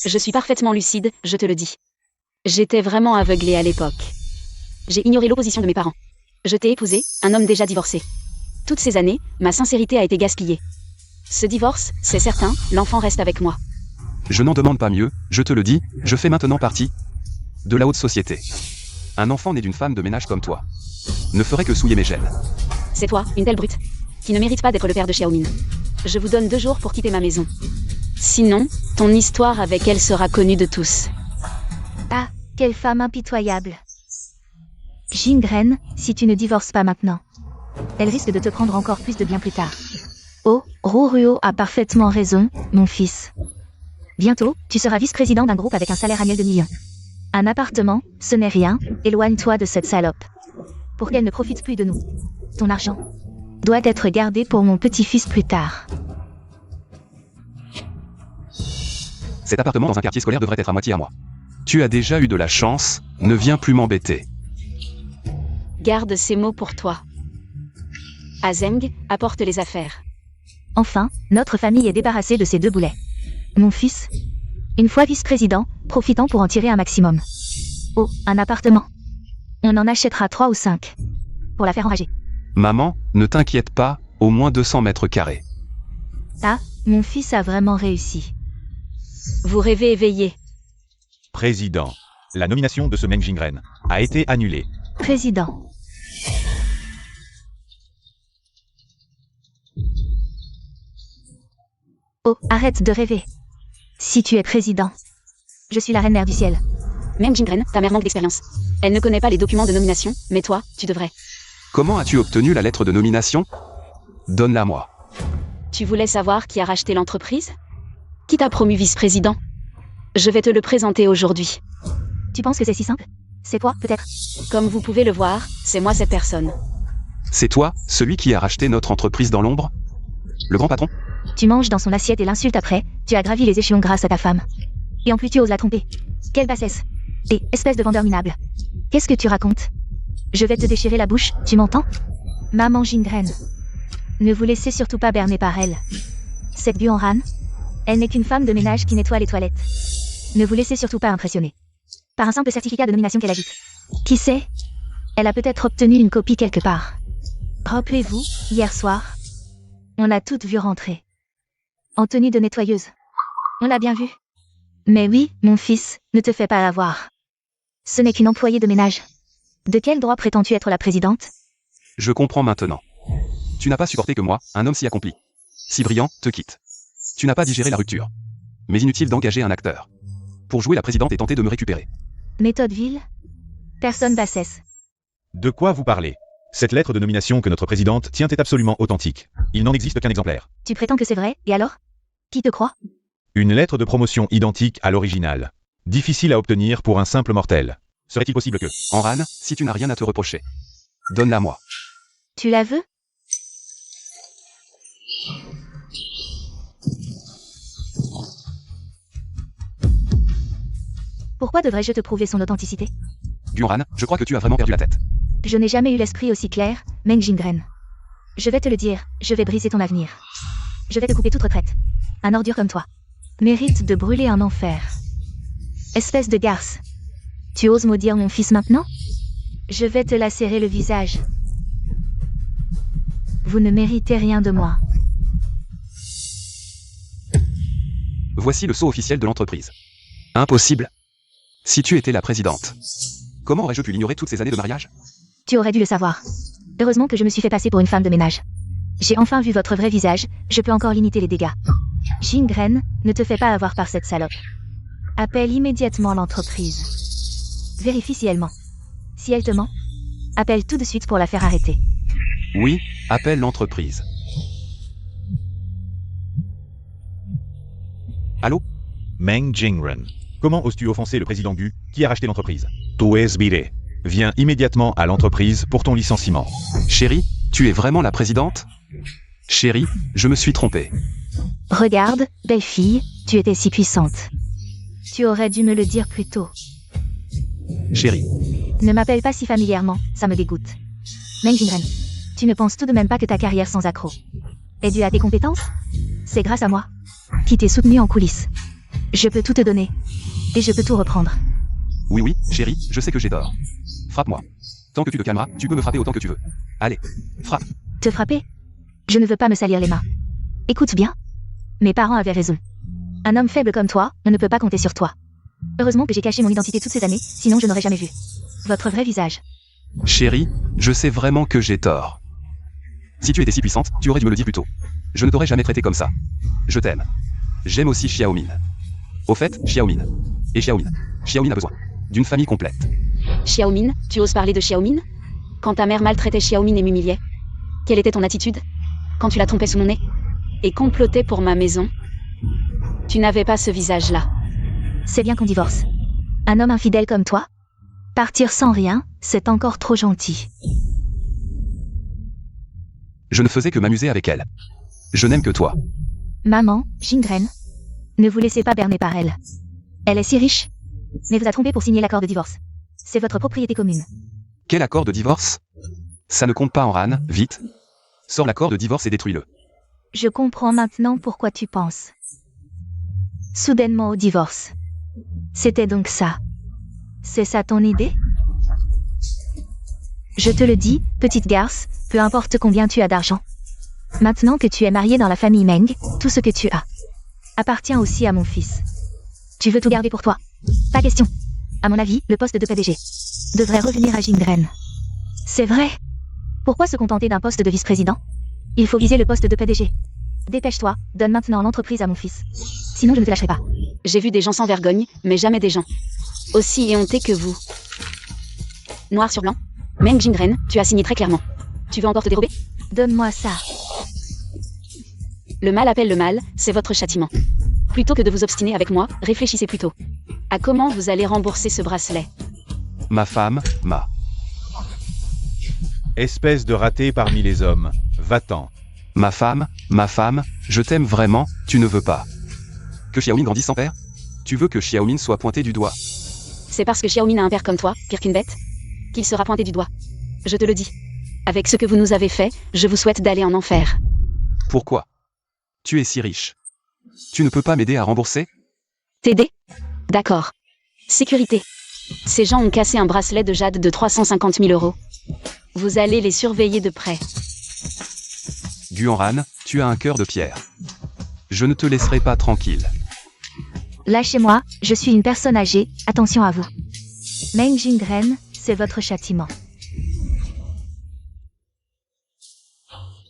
[SPEAKER 2] Je suis parfaitement lucide, je te le dis. J'étais vraiment aveuglée à l'époque. J'ai ignoré l'opposition de mes parents. Je t'ai épousé, un homme déjà divorcé. Toutes ces années, ma sincérité a été gaspillée. Ce divorce, c'est certain, l'enfant reste avec moi.
[SPEAKER 5] Je n'en demande pas mieux, je te le dis, je fais maintenant partie de la haute société. Un enfant né d'une femme de ménage comme toi ne ferait que souiller mes gènes.
[SPEAKER 2] C'est toi, une telle brute, qui ne mérite pas d'être le père de Xiaomin. Je vous donne 2 jours pour quitter ma maison. Sinon, ton histoire avec elle sera connue de tous.
[SPEAKER 1] Ah, quelle femme impitoyable. Jingren, si tu ne divorces pas maintenant, elle risque de te prendre encore plus de bien plus tard. Oh, Ruruo a parfaitement raison, mon fils. Bientôt, tu seras vice-président d'un groupe avec un salaire annuel de millions. Un appartement, ce n'est rien, éloigne-toi de cette salope. Pour qu'elle ne profite plus de nous. Ton argent doit être gardé pour mon petit-fils plus tard.
[SPEAKER 5] Cet appartement dans un quartier scolaire devrait être à moitié à moi. Tu as déjà eu de la chance, ne viens plus m'embêter.
[SPEAKER 2] Garde ces mots pour toi. Azeng, apporte les affaires.
[SPEAKER 1] Enfin, notre famille est débarrassée de ces 2 boulets. Mon fils, une fois vice-président, profitant pour en tirer un maximum. Oh, un appartement. On en achètera 3 ou 5. Pour la faire enrager.
[SPEAKER 5] Maman, ne t'inquiète pas, au moins 200 mètres carrés.
[SPEAKER 1] Ah, mon fils a vraiment réussi.
[SPEAKER 2] Vous rêvez éveillé.
[SPEAKER 3] Président. La nomination de ce Meng Jingren a été annulée.
[SPEAKER 1] Président. Oh, arrête de rêver. Si tu es président, je suis la reine mère du ciel.
[SPEAKER 2] Même Jingren, ta mère manque d'expérience. Elle ne connaît pas les documents de nomination, mais toi, tu devrais.
[SPEAKER 5] Comment as-tu obtenu la lettre de nomination? Donne-la moi.
[SPEAKER 2] Tu voulais savoir qui a racheté l'entreprise? Qui t'a promu vice-président? Je vais te le présenter aujourd'hui.
[SPEAKER 1] Tu penses que c'est si simple? C'est toi, peut-être?
[SPEAKER 2] Comme vous pouvez le voir, c'est moi cette personne.
[SPEAKER 5] C'est toi, celui qui a racheté notre entreprise dans l'ombre? Le grand patron?
[SPEAKER 1] Tu manges dans son assiette et l'insultes après, tu as gravi les échelons grâce à ta femme. Et en plus tu oses la tromper. Quelle bassesse. Et, espèce de vendeur minable. Qu'est-ce que tu racontes? Je vais te déchirer la bouche, tu m'entends? Maman Jingren. Ne vous laissez surtout pas berner par elle. Cette Guan, elle n'est qu'une femme de ménage qui nettoie les toilettes. Ne vous laissez surtout pas impressionner par un simple certificat de nomination qu'elle agite. Qui sait? Elle a peut-être obtenu une copie quelque part. Rappelez-vous, hier soir, on a toutes vu rentrer. En tenue de nettoyeuse. On l'a bien vu. Mais oui, mon fils, ne te fais pas avoir. Ce n'est qu'une employée de ménage. De quel droit prétends-tu être la présidente?
[SPEAKER 5] Je comprends maintenant. Tu n'as pas supporté que moi, un homme si accompli, si brillant, te quitte. Tu n'as pas digéré la rupture. Mais inutile d'engager un acteur pour jouer la présidente et tenter de me récupérer.
[SPEAKER 1] Méthode vile? Personne bassesse.
[SPEAKER 3] De quoi vous parlez? Cette lettre de nomination que notre présidente tient est absolument authentique. Il n'en existe qu'un exemplaire.
[SPEAKER 1] Tu prétends que c'est vrai, et alors? Qui te croit?
[SPEAKER 3] Une lettre de promotion identique à l'original. Difficile à obtenir pour un simple mortel. Serait-il possible que...
[SPEAKER 5] Enran, si tu n'as rien à te reprocher, donne-la moi.
[SPEAKER 1] Tu la veux? Pourquoi devrais-je te prouver son authenticité?
[SPEAKER 5] Guoran, je crois que tu as vraiment perdu la tête.
[SPEAKER 1] Je n'ai jamais eu l'esprit aussi clair, Meng Jingren. Je vais te le dire, je vais briser ton avenir. Je vais te couper toute retraite. Un ordure comme toi mérite de brûler en enfer. Espèce de garce. Tu oses maudire mon fils maintenant? Je vais te lacérer le visage. Vous ne méritez rien de moi.
[SPEAKER 5] Voici le sceau officiel de l'entreprise. Impossible. Si tu étais la présidente, comment aurais-je pu l'ignorer toutes ces années de mariage?
[SPEAKER 1] Tu aurais dû le savoir. Heureusement que je me suis fait passer pour une femme de ménage. J'ai enfin vu votre vrai visage, je peux encore limiter les dégâts. Jingren, ne te fais pas avoir par cette salope. Appelle immédiatement l'entreprise. Vérifie si elle ment. Si elle te ment, appelle tout de suite pour la faire arrêter.
[SPEAKER 5] Oui, appelle l'entreprise. Allô?
[SPEAKER 3] Meng Jingren. Comment oses-tu offenser le président Gu, qui a racheté l'entreprise? Tues Bire. Viens immédiatement à l'entreprise pour ton licenciement.
[SPEAKER 5] Chérie, tu es vraiment la présidente? Chérie, je me suis trompé.
[SPEAKER 1] Regarde, belle fille, tu étais si puissante. Tu aurais dû me le dire plus tôt.
[SPEAKER 5] Chérie,
[SPEAKER 1] Ne m'appelle pas si familièrement, ça me dégoûte. Meng Jingren, tu ne penses tout de même pas que ta carrière sans accroc est due à tes compétences? C'est grâce à moi, qui t'ai soutenu en coulisses. Je peux tout te donner. Et je peux tout reprendre.
[SPEAKER 5] oui, chérie, je sais que j'ai tort. Frappe-moi. Tant que tu te calmeras, tu peux me frapper autant que tu veux. Allez, frappe.
[SPEAKER 1] Te frapper? Je ne veux pas me salir les mains. Écoute bien. Mes parents avaient raison. Un homme faible comme toi, ne peut pas compter sur toi. Heureusement que j'ai caché mon identité toutes ces années, sinon je n'aurais jamais vu votre vrai visage.
[SPEAKER 5] Chérie, je sais vraiment que j'ai tort. Si tu étais si puissante, tu aurais dû me le dire plus tôt. Je ne t'aurais jamais traité comme ça. Je t'aime. J'aime aussi Xiaomin. Au fait, Xiaomin. Et Xiaomin. Xiaomin a besoin d'une famille complète.
[SPEAKER 2] Xiaomin, tu oses parler de Xiaomin? Quand ta mère maltraitait Xiaomin et m'humiliait? Quelle était ton attitude? Quand tu la trompais sous mon nez? Et complotais pour ma maison? Tu n'avais pas ce visage-là.
[SPEAKER 1] C'est bien qu'on divorce. Un homme infidèle comme toi? Partir sans rien, c'est encore trop gentil.
[SPEAKER 5] Je ne faisais que m'amuser avec elle. Je n'aime que toi.
[SPEAKER 1] Maman, Jingren, ne vous laissez pas berner par elle. Elle est si riche, mais vous a trompé pour signer l'accord de divorce. C'est votre propriété commune.
[SPEAKER 5] Quel accord de divorce? Ça ne compte pas, Enran, vite. Sors l'accord de divorce et détruis-le.
[SPEAKER 1] Je comprends maintenant pourquoi tu penses soudainement au divorce. C'était donc ça. C'est ça ton idée? Je te le dis, petite garce, peu importe combien tu as d'argent. Maintenant que tu es mariée dans la famille Meng, tout ce que tu as appartient aussi à mon fils. Tu veux tout garder pour toi? Pas question. À mon avis, le poste de PDG devrait revenir à Jingren. C'est vrai. Pourquoi se contenter d'un poste de vice-président? Il faut viser le poste de PDG. Dépêche-toi, donne maintenant l'entreprise à mon fils. Sinon je ne te lâcherai pas.
[SPEAKER 2] J'ai vu des gens sans vergogne, mais jamais des gens aussi éhontés que vous. Noir sur blanc. Meng Jingren, tu as signé très clairement. Tu veux encore te dérober?
[SPEAKER 1] Donne-moi ça.
[SPEAKER 2] Le mal appelle le mal, c'est votre châtiment. Plutôt que de vous obstiner avec moi, réfléchissez plutôt à comment vous allez rembourser ce bracelet.
[SPEAKER 5] Ma femme, ma.
[SPEAKER 3] Espèce de raté parmi les hommes. Va-t'en.
[SPEAKER 5] Ma femme, je t'aime vraiment, tu ne veux pas que Xiaomin grandisse sans père? Tu veux que Xiaomin soit pointé du doigt?
[SPEAKER 2] C'est parce que Xiaomin a un père comme toi, pire qu'une bête, qu'il sera pointé du doigt. Je te le dis. Avec ce que vous nous avez fait, je vous souhaite d'aller en enfer.
[SPEAKER 5] Pourquoi? Tu es si riche. Tu ne peux pas m'aider à rembourser?
[SPEAKER 2] T'aider? D'accord. Sécurité. Ces gens ont cassé un bracelet de jade de 350 000 €. Vous allez les surveiller de près.
[SPEAKER 5] Guoran, tu as un cœur de pierre. Je ne te laisserai pas tranquille.
[SPEAKER 1] Lâchez-moi, je suis une personne âgée, attention à vous. Meng Jingren, c'est votre châtiment.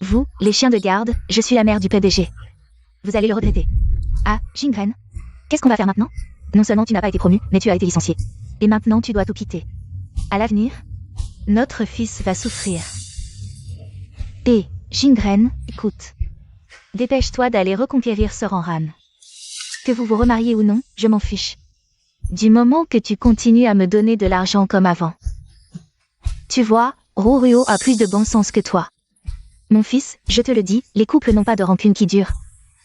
[SPEAKER 1] Vous, les chiens de garde, je suis la mère du PDG. Vous allez le regretter. Ah, Jingren, qu'est-ce qu'on va faire maintenant? Non seulement tu n'as pas été promu, mais tu as été licencié. Et maintenant tu dois tout quitter. À l'avenir, Notre fils va souffrir. Et, Jingren, écoute. Dépêche-toi d'aller reconquérir Sir Anran. Que vous vous remariez ou non, je m'en fiche. Du moment que tu continues à me donner de l'argent comme avant. Tu vois, Ruruo a plus de bon sens que toi. Mon fils, je te le dis, les couples n'ont pas de rancune qui dure.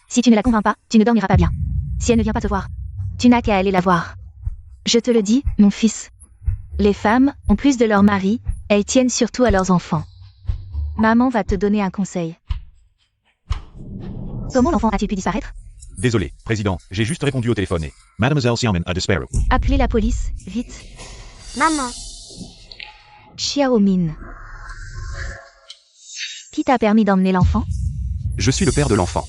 [SPEAKER 1] Si tu ne la convaincs pas, tu ne dormiras pas bien. Si elle ne vient pas te voir, tu n'as qu'à aller la voir. Je te le dis, mon fils. Les femmes, en plus de leur mari, elles tiennent surtout à leurs enfants. Maman va te donner un conseil. Comment l'enfant a-t-il pu disparaître?
[SPEAKER 3] Désolé, président, j'ai juste répondu au téléphone et... Mademoiselle Xiaomin a disparu.
[SPEAKER 1] Appelez la police, vite.
[SPEAKER 4] Maman,
[SPEAKER 1] Xiaomin. Qui t'a permis d'emmener l'enfant?
[SPEAKER 5] Je suis le père de l'enfant.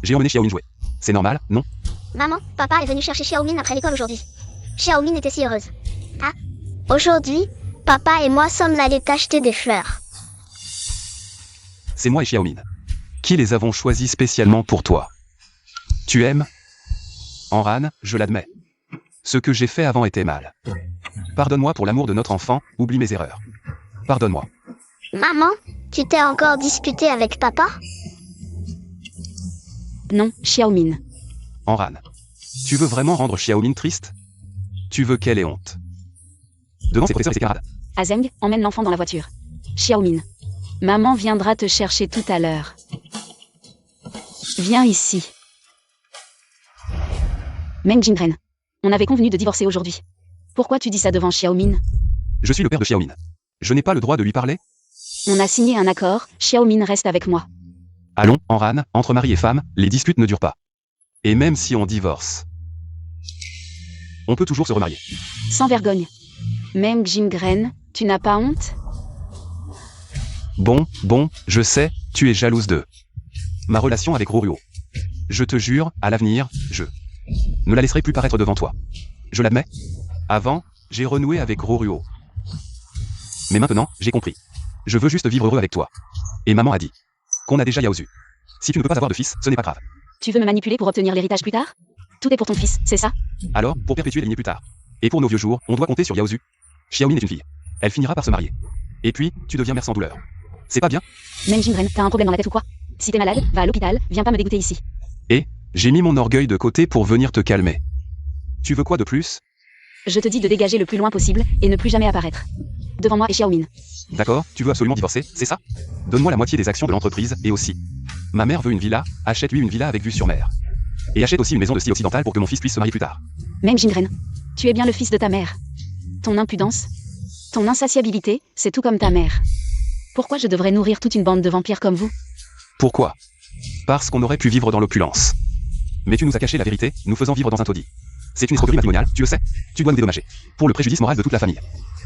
[SPEAKER 5] J'ai emmené Xiaomin jouer. C'est normal, non?
[SPEAKER 4] maman, papa est venu chercher Xiaomin après l'école aujourd'hui. Xiaomin était si heureuse. Ah, aujourd'hui, papa et moi sommes allés t'acheter des fleurs.
[SPEAKER 5] C'est moi et Xiaomin. Qui les avons choisis spécialement pour toi? Tu aimes? Anran, je l'admets. Ce que j'ai fait avant était mal. Pardonne-moi pour l'amour de notre enfant, oublie mes erreurs. Pardonne-moi.
[SPEAKER 4] Maman, tu t'es encore disputé avec papa?
[SPEAKER 2] Non, Xiaomin.
[SPEAKER 5] Anran. Tu veux vraiment rendre Xiaomin triste? Tu veux qu'elle ait honte? Devant ses professeurs et ses camarades.
[SPEAKER 2] Azeng, emmène l'enfant dans la voiture. Xiaomin. Maman viendra te chercher tout à l'heure. Viens ici. Meng Jingren. On avait convenu de divorcer aujourd'hui. Pourquoi tu dis ça devant Xiaomin?
[SPEAKER 5] Je suis le père de Xiaomin. Je n'ai pas le droit de lui parler?
[SPEAKER 2] On a signé un accord, Xiaomin reste avec moi.
[SPEAKER 5] Allons, Anran, entre mari et femme, les disputes ne durent pas. Et même si on divorce, on peut toujours se remarier.
[SPEAKER 2] Sans vergogne. Meng Jingren, tu n'as pas honte?
[SPEAKER 5] Bon, je sais, tu es jalouse de ma relation avec Ruruo. Je te jure, à l'avenir, je ne la laisserai plus paraître devant toi. Je l'admets. Avant, j'ai renoué avec Ruruo. Mais maintenant, j'ai compris. Je veux juste vivre heureux avec toi. Et maman a dit qu'on a déjà Yaozu. Si tu ne peux pas avoir de fils, ce n'est pas grave.
[SPEAKER 2] Tu veux me manipuler pour obtenir l'héritage plus tard? Tout est pour ton fils, c'est ça?
[SPEAKER 5] Alors, pour perpétuer les lignées plus tard. Et pour nos vieux jours, on doit compter sur Yaozu. Xiaomin est une fille. Elle finira par se marier. Et puis, tu deviens mère sans douleur. C'est pas bien?
[SPEAKER 2] Meng Jingren, t'as un problème dans la tête ou quoi? Si t'es malade, va à l'hôpital, viens pas me dégoûter ici.
[SPEAKER 5] Et, j'ai mis mon orgueil de côté pour venir te calmer. Tu veux quoi de plus?
[SPEAKER 2] Je te dis de dégager le plus loin possible, et ne plus jamais apparaître. Devant moi et Xiaomin.
[SPEAKER 5] D'accord, tu veux absolument divorcer, c'est ça? Donne-moi la moitié des actions de l'entreprise, et aussi. Ma mère veut une villa, achète-lui une villa avec vue sur mer. Et achète aussi une maison de style occidental pour que mon fils puisse se marier plus tard.
[SPEAKER 2] Meng Jingren, tu es bien le fils de ta mère. Ton impudence, ton insatiabilité, c'est tout comme ta mère. Pourquoi je devrais nourrir toute une bande de vampires comme vous?
[SPEAKER 5] Pourquoi? Parce qu'on aurait pu vivre dans l'opulence. Mais tu nous as caché la vérité, nous faisant vivre dans un taudis. C'est une escroquerie matrimoniale, tu le sais. Tu dois nous dédommager. Pour le préjudice moral de toute la famille.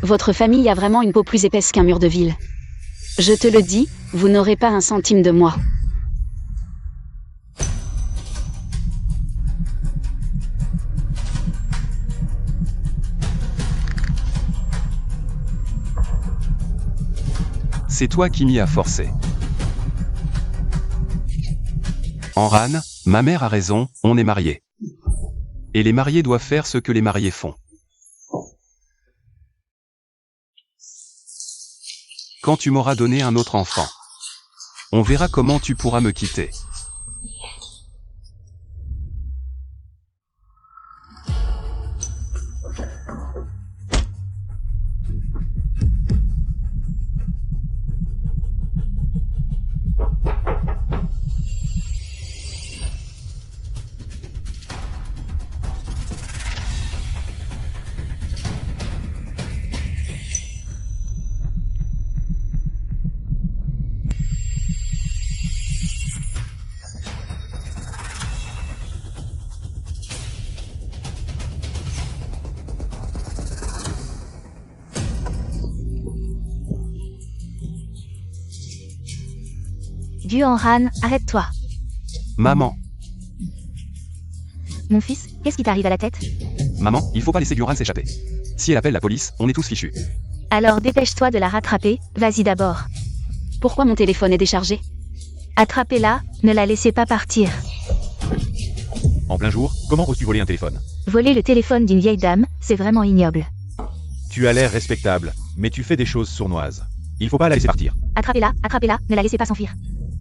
[SPEAKER 2] Votre famille a vraiment une peau plus épaisse qu'un mur de ville. Je te le dis, vous n'aurez pas un centime de moi.
[SPEAKER 5] C'est toi qui m'y as forcé. Anran, ma mère a raison, on est mariés. Et les mariés doivent faire ce que les mariés font. Quand tu m'auras donné un autre enfant, on verra comment tu pourras me quitter.
[SPEAKER 1] Dieu Anran, arrête-toi.
[SPEAKER 5] Maman,
[SPEAKER 1] Mon fils, qu'est-ce qui t'arrive à la tête?
[SPEAKER 5] maman, il faut pas laisser Guran s'échapper. Si elle appelle la police, on est tous fichus.
[SPEAKER 1] Alors dépêche-toi de la rattraper, vas-y d'abord.
[SPEAKER 2] Pourquoi mon téléphone est déchargé?
[SPEAKER 1] Attrapez-la, ne la laissez pas partir.
[SPEAKER 3] En plein jour, comment oses-tu voler un téléphone?
[SPEAKER 1] Voler le téléphone d'une vieille dame, c'est vraiment ignoble.
[SPEAKER 3] Tu as l'air respectable, mais tu fais des choses sournoises. Il faut pas la laisser partir.
[SPEAKER 1] Attrapez-la, ne la laissez pas s'enfuir.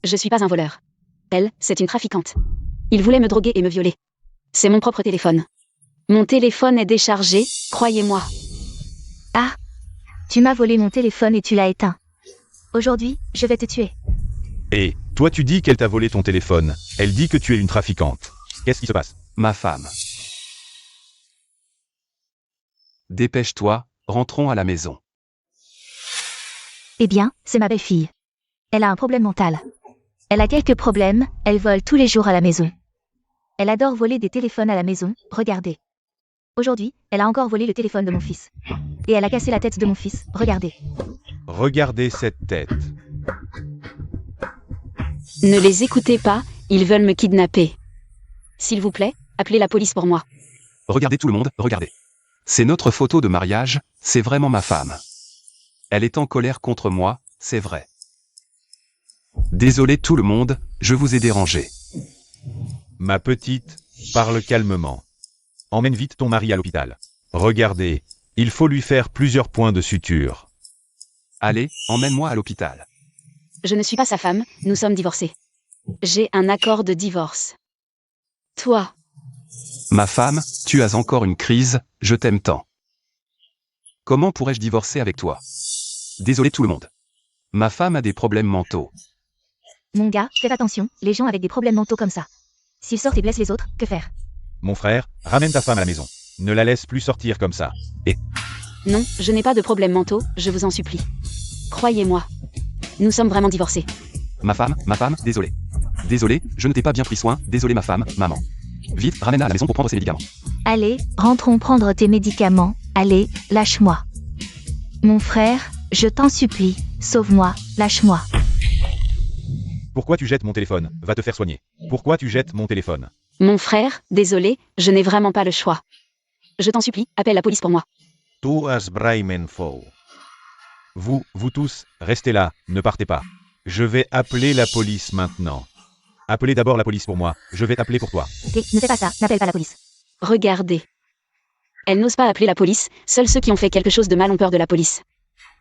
[SPEAKER 2] Je suis pas un voleur. Elle, c'est une trafiquante. Il voulait me droguer et me violer. C'est mon propre téléphone. Mon téléphone est déchargé, croyez-moi.
[SPEAKER 1] Ah, tu m'as volé mon téléphone et tu l'as éteint. Aujourd'hui, je vais te tuer.
[SPEAKER 3] Et, toi tu dis qu'elle t'a volé ton téléphone. Elle dit que tu es une trafiquante. Qu'est-ce qui se passe?
[SPEAKER 5] Ma femme. Dépêche-toi, rentrons à la maison.
[SPEAKER 1] Eh bien, c'est ma belle-fille. Elle a un problème mental. Elle a quelques problèmes, elle vole tous les jours à la maison. Elle adore voler des téléphones à la maison, regardez. Aujourd'hui, elle a encore volé le téléphone de mon fils. Et elle a cassé la tête de mon fils, regardez.
[SPEAKER 3] Regardez cette tête.
[SPEAKER 2] Ne les écoutez pas, ils veulent me kidnapper. S'il vous plaît, appelez la police pour moi.
[SPEAKER 5] Regardez tout le monde, regardez. C'est notre photo de mariage, c'est vraiment ma femme. Elle est en colère contre moi, c'est vrai. Désolé tout le monde, je vous ai dérangé.
[SPEAKER 3] Ma petite, parle calmement. Emmène vite ton mari à l'hôpital. Regardez, il faut lui faire plusieurs points de suture.
[SPEAKER 5] Allez, emmène-moi à l'hôpital.
[SPEAKER 2] Je ne suis pas sa femme, nous sommes divorcés. J'ai un accord de divorce. Toi,
[SPEAKER 5] Ma femme, tu as encore une crise, je t'aime tant. Comment pourrais-je divorcer avec toi? Désolé tout le monde. Ma femme a des problèmes mentaux.
[SPEAKER 1] Mon gars, fais attention, les gens avec des problèmes mentaux comme ça. S'ils sortent et blessent les autres, que faire?
[SPEAKER 3] Mon frère, ramène ta femme à la maison. Ne la laisse plus sortir comme ça. Et,
[SPEAKER 2] non, je n'ai pas de problèmes mentaux, je vous en supplie. Croyez-moi. Nous sommes vraiment divorcés.
[SPEAKER 5] Ma femme, désolé. Désolé, je ne t'ai pas bien pris soin, désolé ma femme, maman. Vite, ramène-la à la maison pour prendre ses médicaments.
[SPEAKER 1] Allez, rentrons prendre tes médicaments. Allez, lâche-moi. Mon frère, je t'en supplie, sauve-moi, lâche-moi.
[SPEAKER 3] pourquoi tu jettes mon téléphone? Va te faire soigner. Pourquoi tu jettes mon téléphone?
[SPEAKER 2] Mon frère, désolé, je n'ai vraiment pas le choix. Je t'en supplie, appelle la police pour moi.
[SPEAKER 3] Tu as Braymen Fou. Vous tous, restez là, ne partez pas. Je vais appeler la police maintenant. Appelez d'abord la police pour moi, je vais t'appeler pour toi.
[SPEAKER 1] Ok, ne fais pas ça, n'appelle pas la police.
[SPEAKER 2] Regardez. Elle n'ose pas appeler la police, seuls ceux qui ont fait quelque chose de mal ont peur de la police.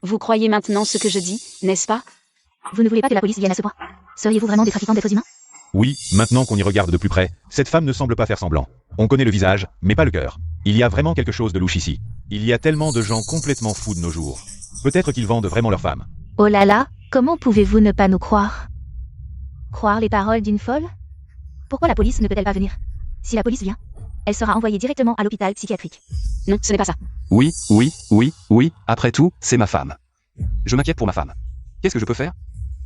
[SPEAKER 2] Vous croyez maintenant ce que je dis, n'est-ce pas?
[SPEAKER 1] Vous ne voulez pas que la police vienne à ce point? Seriez-vous vraiment des trafiquants d'êtres humains?
[SPEAKER 3] Oui, maintenant qu'on y regarde de plus près, cette femme ne semble pas faire semblant. On connaît le visage, mais pas le cœur. Il y a vraiment quelque chose de louche ici. Il y a tellement de gens complètement fous de nos jours. Peut-être qu'ils vendent vraiment leurs femmes.
[SPEAKER 1] Oh là là, comment pouvez-vous ne pas nous croire? Croire les paroles d'une folle? Pourquoi la police ne peut-elle pas venir? Si la police vient, elle sera envoyée directement à l'hôpital psychiatrique.
[SPEAKER 2] Non, ce n'est pas ça.
[SPEAKER 5] Oui, après tout, c'est ma femme. Je m'inquiète pour ma femme. Qu'est-ce que je peux faire?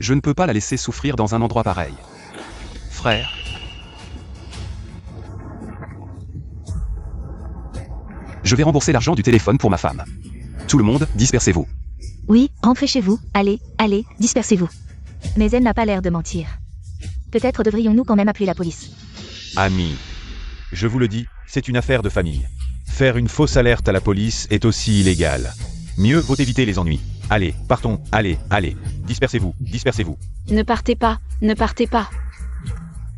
[SPEAKER 5] Je ne peux pas la laisser souffrir dans un endroit pareil. Frère. Je vais rembourser l'argent du téléphone pour ma femme. Tout le monde, dispersez-vous.
[SPEAKER 1] Oui, rentrez chez vous, allez, dispersez-vous. Mais elle n'a pas l'air de mentir. Peut-être devrions-nous quand même appeler la police.
[SPEAKER 3] Amis, je vous le dis, c'est une affaire de famille. Faire une fausse alerte à la police est aussi illégal. Mieux vaut éviter les ennuis. Allez, partons, allez. Dispersez-vous.
[SPEAKER 2] Ne partez pas, ne partez pas.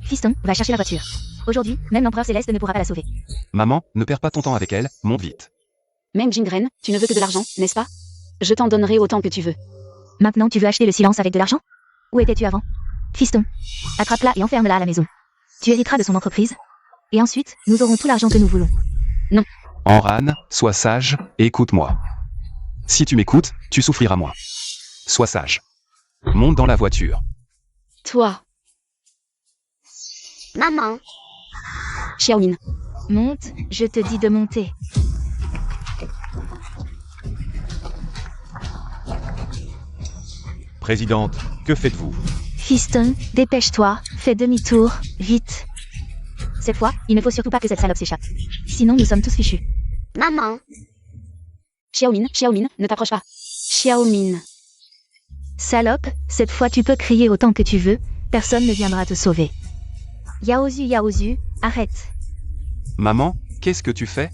[SPEAKER 1] Fiston, va chercher la voiture. Aujourd'hui, même l'empereur céleste ne pourra pas la sauver.
[SPEAKER 5] Maman, ne perds pas ton temps avec elle, monte vite.
[SPEAKER 2] Même Jingren, tu ne veux que de l'argent, n'est-ce pas? Je t'en donnerai autant que tu veux.
[SPEAKER 1] Maintenant tu veux acheter le silence avec de l'argent? Où étais-tu avant? Fiston, attrape-la et enferme-la à la maison. Tu hériteras de son entreprise. Et ensuite, nous aurons tout l'argent que nous voulons.
[SPEAKER 5] Enran, sois sage, et écoute-moi. Si tu m'écoutes, tu souffriras moins. Sois sage. Monte dans la voiture.
[SPEAKER 2] Toi,
[SPEAKER 4] Maman,
[SPEAKER 2] Xiaomin.
[SPEAKER 1] Monte, je te dis de monter.
[SPEAKER 3] Présidente, que faites-vous?
[SPEAKER 1] Fiston, dépêche-toi, fais demi-tour, vite. Cette fois, il ne faut surtout pas que cette salope s'échappe. Sinon nous sommes tous fichus.
[SPEAKER 4] maman,
[SPEAKER 2] Xiaomin, ne t'approche pas. Xiaomin.
[SPEAKER 1] Salope, cette fois tu peux crier autant que tu veux, personne ne viendra te sauver. Yaozu, arrête.
[SPEAKER 5] Maman, qu'est-ce que tu fais?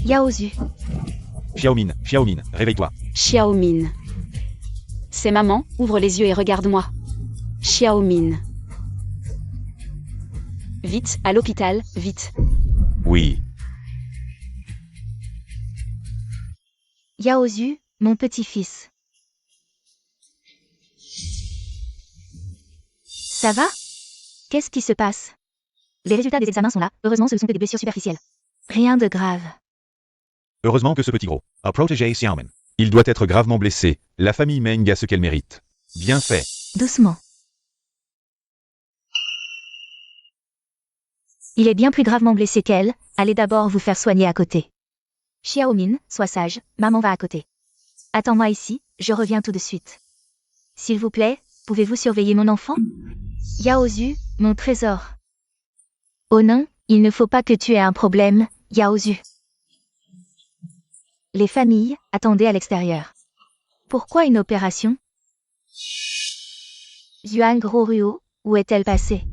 [SPEAKER 1] Yaozu.
[SPEAKER 3] Xiaomin, réveille-toi.
[SPEAKER 2] Xiaomin. C'est maman, ouvre les yeux et regarde-moi. Xiaomin. Vite, à l'hôpital, vite.
[SPEAKER 3] Oui.
[SPEAKER 1] Yaozu, mon petit-fils. Ça va? Qu'est-ce qui se passe? Les résultats des examens sont là, heureusement ce ne sont que des blessures superficielles. Rien de grave.
[SPEAKER 3] Heureusement que ce petit gros a protégé Xiaomin. Il doit être gravement blessé. La famille Meng a ce qu'elle mérite. Bien fait.
[SPEAKER 1] Doucement. Il est bien plus gravement blessé qu'elle, allez d'abord vous faire soigner à côté. Xiaomin, sois sage, maman va à côté. Attends-moi ici, je reviens tout de suite. S'il vous plaît, pouvez-vous surveiller mon enfant? Yaozu, mon trésor. Oh non, il ne faut pas que tu aies un problème, Yaozu. Les familles, attendez à l'extérieur. Pourquoi une opération? Yuan Groruo, où est-elle passée?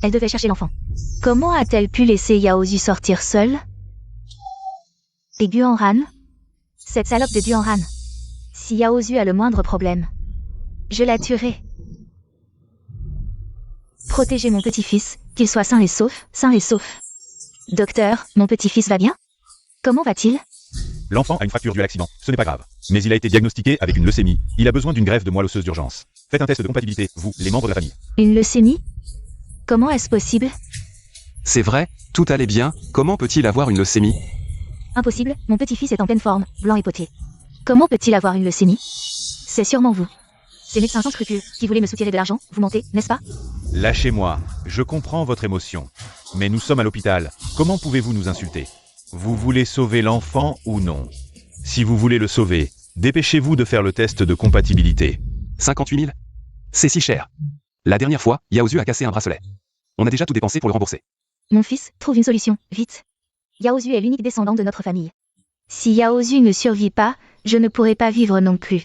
[SPEAKER 1] Elle devait chercher l'enfant. Comment a-t-elle pu laisser Yaozu sortir seule? Et Guanran? Cette salope de Guanran. Si Yaozu a le moindre problème, je la tuerai. Protégez mon petit-fils, qu'il soit sain et sauf, sain et sauf. Docteur, mon petit-fils va bien? Comment va-t-il?
[SPEAKER 3] L'enfant a une fracture due à l'accident. Ce n'est pas grave. Mais il a été diagnostiqué avec une leucémie. Il a besoin d'une greffe de moelle osseuse d'urgence. Faites un test de compatibilité, vous, les membres de la famille.
[SPEAKER 1] Une leucémie? Comment est-ce possible?
[SPEAKER 5] C'est vrai, tout allait bien, comment peut-il avoir une leucémie?
[SPEAKER 1] Impossible, mon petit-fils est en pleine forme, blanc et potier. Comment peut-il avoir une leucémie? C'est sûrement vous. Ces médecins sans scrupules, qui voulaient me soutirer de l'argent, vous mentez, n'est-ce pas?
[SPEAKER 3] Lâchez-moi. Je comprends votre émotion. Mais nous sommes à l'hôpital. Comment pouvez-vous nous insulter? Vous voulez sauver l'enfant ou non? Si vous voulez le sauver, dépêchez-vous de faire le test de compatibilité.
[SPEAKER 5] 58 000? C'est si cher. La dernière fois, Yaozu a cassé un bracelet. On a déjà tout dépensé pour le rembourser.
[SPEAKER 1] Mon fils, trouve une solution, vite. Yaozu est l'unique descendant de notre famille. Si Yaozu ne survit pas, je ne pourrai pas vivre non plus.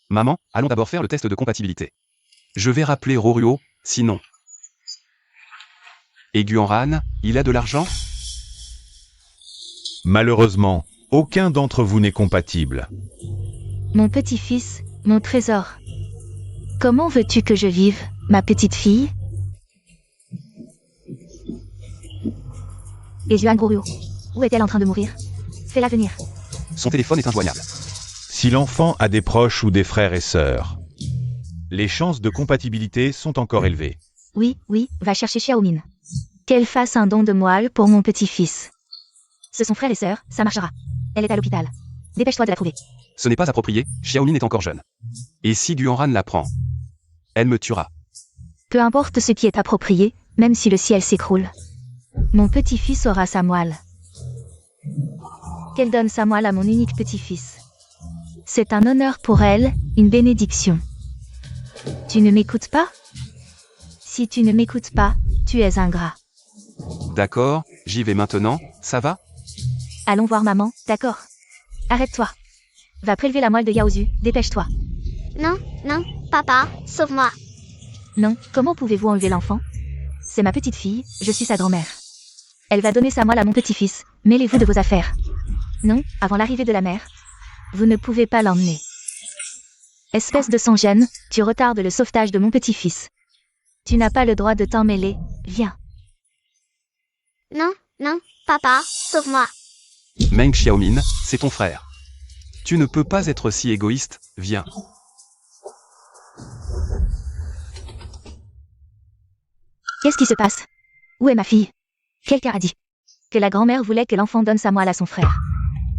[SPEAKER 5] Maman, allons d'abord faire le test de compatibilité. Je vais rappeler Roruo, sinon. Et Guanran, il a de l'argent?
[SPEAKER 3] Malheureusement, aucun d'entre vous n'est compatible.
[SPEAKER 1] Mon petit-fils, mon trésor. Comment veux-tu que je vive, ma petite fille? Et Yuan Groruo, où est-elle en train de mourir? Fais-la venir.
[SPEAKER 5] Son téléphone est injoignable.
[SPEAKER 3] Si l'enfant a des proches ou des frères et sœurs, les chances de compatibilité sont encore élevées.
[SPEAKER 1] Oui, va chercher Xiaomin. Qu'elle fasse un don de moelle pour mon petit-fils. Ce sont frères et sœurs, ça marchera. Elle est à l'hôpital. Dépêche-toi de la trouver.
[SPEAKER 5] Ce n'est pas approprié, Xiaomin est encore jeune. Et si Guanran la prend? Elle me tuera.
[SPEAKER 1] Peu importe ce qui est approprié, même si le ciel s'écroule. Mon petit-fils aura sa moelle. Qu'elle donne sa moelle à mon unique petit-fils. C'est un honneur pour elle, une bénédiction. Tu ne m'écoutes pas? Si tu ne m'écoutes pas, tu es ingrat.
[SPEAKER 5] D'accord, j'y vais maintenant, ça va?
[SPEAKER 1] Allons voir maman, d'accord? Arrête-toi. Va prélever la moelle de Yaozu, dépêche-toi.
[SPEAKER 4] Non, papa, sauve-moi.
[SPEAKER 1] Non, comment pouvez-vous enlever l'enfant? C'est ma petite fille, je suis sa grand-mère. Elle va donner sa moelle à mon petit-fils, mêlez-vous de vos affaires. Non, avant l'arrivée de la mère. Vous ne pouvez pas l'emmener. Espèce de sans-gêne, tu retardes le sauvetage de mon petit-fils. Tu n'as pas le droit de t'en mêler, viens.
[SPEAKER 4] Non, papa, sauve-moi.
[SPEAKER 5] Meng Xiaomin, c'est ton frère. Tu ne peux pas être si égoïste, viens.
[SPEAKER 1] Qu'est-ce qui se passe? Où est ma fille? Quelqu'un a dit que la grand-mère voulait que l'enfant donne sa moelle à son frère.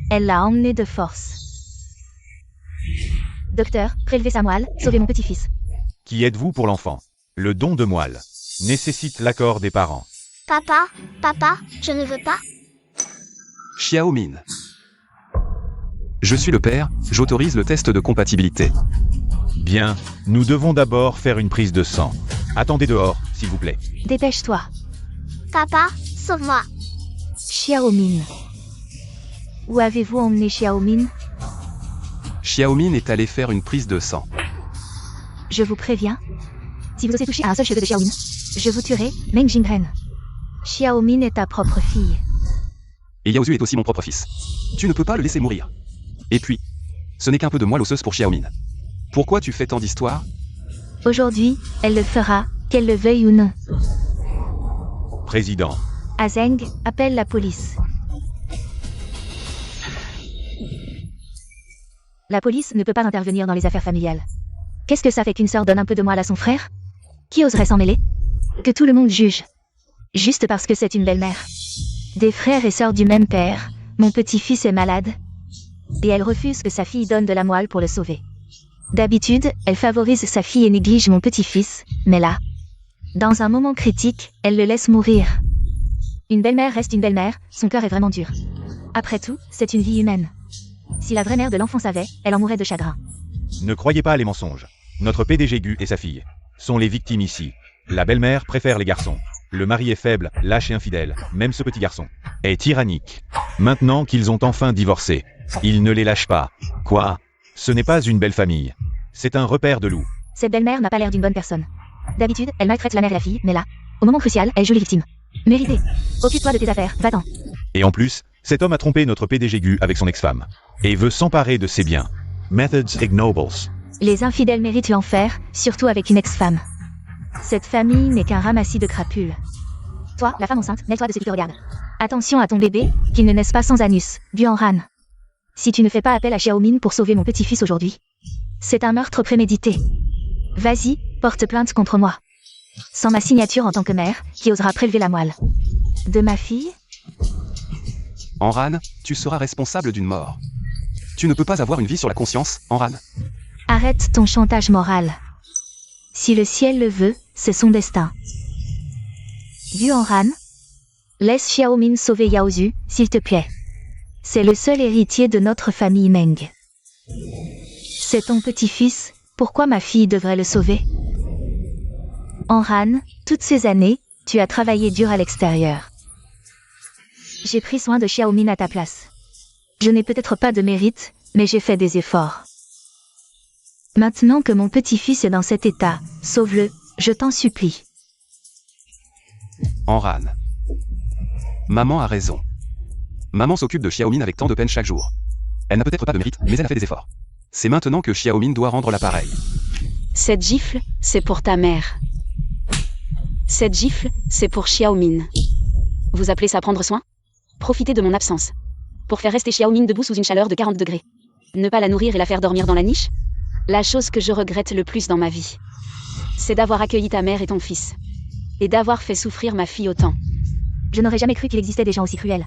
[SPEAKER 1] Elle l'a emmené de force. Docteur, prélevez sa moelle, sauvez mon petit-fils.
[SPEAKER 3] Qui êtes-vous pour l'enfant? Le don de moelle nécessite l'accord des parents.
[SPEAKER 4] Papa, je ne veux pas.
[SPEAKER 5] Xiaomin. Je suis le père, j'autorise le test de compatibilité.
[SPEAKER 3] Bien, nous devons d'abord faire une prise de sang. Attendez dehors, s'il vous plaît.
[SPEAKER 1] Dépêche-toi.
[SPEAKER 4] Papa, sauve-moi.
[SPEAKER 1] Xiaomin. Où avez-vous emmené Xiaomin?
[SPEAKER 5] Xiaomin est allé faire une prise de sang.
[SPEAKER 1] Je vous préviens. Si vous osez toucher à un seul cheveu de Xiaomin, je vous tuerai, Meng Jingren. Xiaomin est ta propre fille.
[SPEAKER 5] Et Yaozu est aussi mon propre fils. Tu ne peux pas le laisser mourir. Et puis, ce n'est qu'un peu de moelle osseuse pour Xiaomin. Pourquoi tu fais tant d'histoires?
[SPEAKER 1] Aujourd'hui, elle le fera, qu'elle le veuille ou non.
[SPEAKER 3] Président.
[SPEAKER 1] Azeng, appelle la police. La police ne peut pas intervenir dans les affaires familiales. Qu'est-ce que ça fait qu'une sœur donne un peu de moelle à son frère? Qui oserait s'en mêler? Que tout le monde juge. Juste parce que c'est une belle-mère. Des frères et sœurs du même père, mon petit-fils est malade. Et elle refuse que sa fille donne de la moelle pour le sauver. D'habitude, elle favorise sa fille et néglige mon petit-fils, mais là, dans un moment critique, elle le laisse mourir. Une belle-mère reste une belle-mère, son cœur est vraiment dur. Après tout, c'est une vie humaine. Si la vraie mère de l'enfant savait, elle en mourrait de chagrin.
[SPEAKER 3] Ne croyez pas à les mensonges. Notre PDG Gu et sa fille sont les victimes ici. La belle-mère préfère les garçons. Le mari est faible, lâche et infidèle. Même ce petit garçon est tyrannique. Maintenant qu'ils ont enfin divorcé, il ne les lâche pas. Quoi? Ce n'est pas une belle famille. C'est un repère de loups.
[SPEAKER 1] Cette belle-mère n'a pas l'air d'une bonne personne. D'habitude, elle maltraite la mère et la fille, mais là, au moment crucial, elle joue les victimes. Mérité. Occupe-toi de tes affaires, va-t'en.
[SPEAKER 3] Et en plus, cet homme a trompé notre PDG Gu avec son ex-femme. Et veut s'emparer de ses biens. Methods ignobles.
[SPEAKER 1] Les infidèles méritent l'enfer, surtout avec une ex-femme. Cette famille n'est qu'un ramassis de crapules. Toi, la femme enceinte, mêle-toi de ce qui te regarde. Attention à ton bébé, qu'il ne naisse pas sans anus, Duanran. Si tu ne fais pas appel à Xiaomin pour sauver mon petit-fils aujourd'hui, c'est un meurtre prémédité. Vas-y, porte plainte contre moi. Sans ma signature en tant que mère, qui osera prélever la moelle. De ma fille?
[SPEAKER 5] Enran, tu seras responsable d'une mort. Tu ne peux pas avoir une vie sur la conscience, Enran.
[SPEAKER 1] Arrête ton chantage moral. Si le ciel le veut, c'est son destin. Duanran, laisse Xiaomin sauver Yaozu, s'il te plaît. C'est le seul héritier de notre famille Meng. C'est ton petit-fils, pourquoi ma fille devrait le sauver? Enran, toutes ces années, tu as travaillé dur à l'extérieur. J'ai pris soin de Xiaomin à ta place. Je n'ai peut-être pas de mérite, mais j'ai fait des efforts. Maintenant que mon petit-fils est dans cet état, sauve-le, je t'en supplie.
[SPEAKER 5] Enran. Maman a raison. Maman s'occupe de Xiaomin avec tant de peine chaque jour. Elle n'a peut-être pas de mérite, mais elle a fait des efforts. C'est maintenant que Xiaomin doit rendre l'appareil.
[SPEAKER 2] Cette gifle, c'est pour ta mère. Cette gifle, c'est pour Xiaomin. Vous appelez ça prendre soin? Profitez de mon absence. Pour faire rester Xiaomin debout sous une chaleur de 40 degrés. Ne pas la nourrir et la faire dormir dans la niche? La chose que je regrette le plus dans ma vie, c'est d'avoir accueilli ta mère et ton fils. Et d'avoir fait souffrir ma fille autant.
[SPEAKER 1] Je n'aurais jamais cru qu'il existait des gens aussi cruels.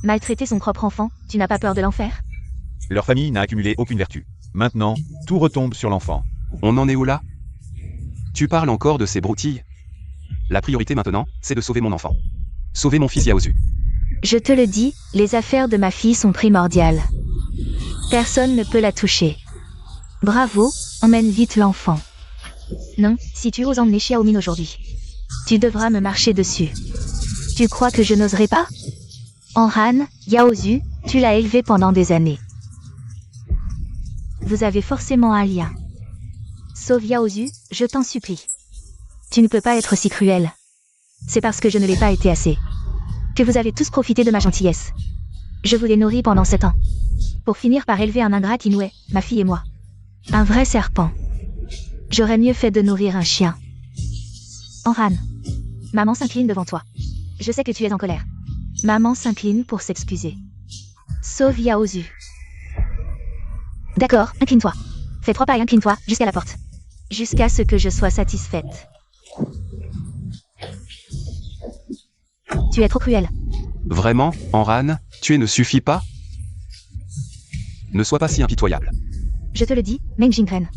[SPEAKER 1] Maltraiter son propre enfant, tu n'as pas peur de l'enfer?
[SPEAKER 3] Leur famille n'a accumulé aucune vertu. Maintenant, tout retombe sur l'enfant.
[SPEAKER 5] On en est où là? Tu parles encore de ces broutilles? La priorité maintenant, c'est de sauver mon enfant. Sauver mon fils Yaozu.
[SPEAKER 1] Je te le dis, les affaires de ma fille sont primordiales. Personne ne peut la toucher. Bravo, emmène vite l'enfant. Non, si tu oses emmener Xiaomin aujourd'hui, tu devras me marcher dessus. Tu crois que je n'oserais pas? Enran, Yaozu, tu l'as élevé pendant des années. Vous avez forcément un lien. Sauve Yaozu, je t'en supplie. Tu ne peux pas être si cruel. C'est parce que je ne l'ai pas été assez. Que vous avez tous profité de ma gentillesse. Je vous ai nourri pendant 7 ans. Pour finir par élever un ingrat qui nous est, ma fille et moi. Un vrai serpent. J'aurais mieux fait de nourrir un chien. Enran. Maman s'incline devant toi. Je sais que tu es en colère. Maman s'incline pour s'excuser. Sauve Yaozu. D'accord, incline-toi. Fais 3 pas et incline-toi, jusqu'à la porte. Jusqu'à ce que je sois satisfaite. Tu es trop cruel.
[SPEAKER 5] Vraiment, Enran, tuer ne suffit pas? Ne sois pas si impitoyable.
[SPEAKER 1] Je te le dis, Meng Jingren.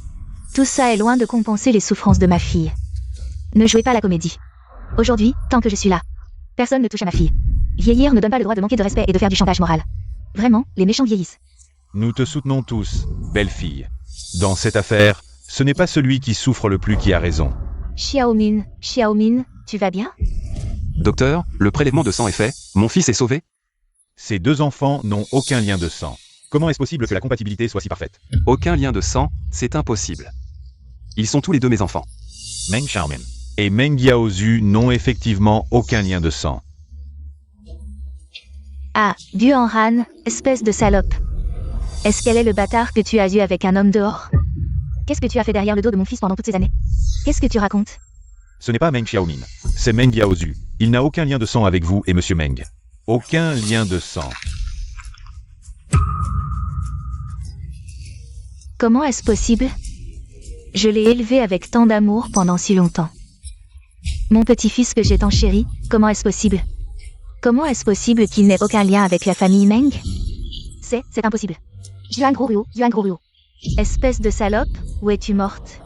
[SPEAKER 1] Tout ça est loin de compenser les souffrances de ma fille. Ne jouez pas la comédie. Aujourd'hui, tant que je suis là, personne ne touche à ma fille. Vieillir ne donne pas le droit de manquer de respect et de faire du chantage moral. Vraiment, les méchants vieillissent.
[SPEAKER 3] Nous te soutenons tous, belle fille. Dans cette affaire, ce n'est pas celui qui souffre le plus qui a raison.
[SPEAKER 1] Xiaomin, tu vas bien?
[SPEAKER 5] Docteur, le prélèvement de sang est fait, mon fils est sauvé?
[SPEAKER 3] Ces 2 enfants n'ont aucun lien de sang. Comment est-ce possible que la compatibilité soit si parfaite?
[SPEAKER 5] Aucun lien de sang, c'est impossible. Ils sont tous les 2 mes enfants.
[SPEAKER 3] Meng Xiaomin et Meng Yaozu n'ont effectivement aucun lien de sang.
[SPEAKER 1] Ah, Duanran, espèce de salope. Est-ce qu'elle est le bâtard que tu as eu avec un homme dehors? Qu'est-ce que tu as fait derrière le dos de mon fils pendant toutes ces années? Qu'est-ce que tu racontes?
[SPEAKER 3] Ce n'est pas Meng Xiaomin. C'est Meng Yaozu. Il n'a aucun lien de sang avec vous et Monsieur Meng. Aucun lien de sang.
[SPEAKER 1] Comment est-ce possible? Je l'ai élevé avec tant d'amour pendant si longtemps. Mon petit-fils que j'ai tant chéri, comment est-ce possible? Comment est-ce possible qu'il n'ait aucun lien avec la famille Meng? C'est impossible. Yuan Guoruo. Espèce de salope, où es-tu morte?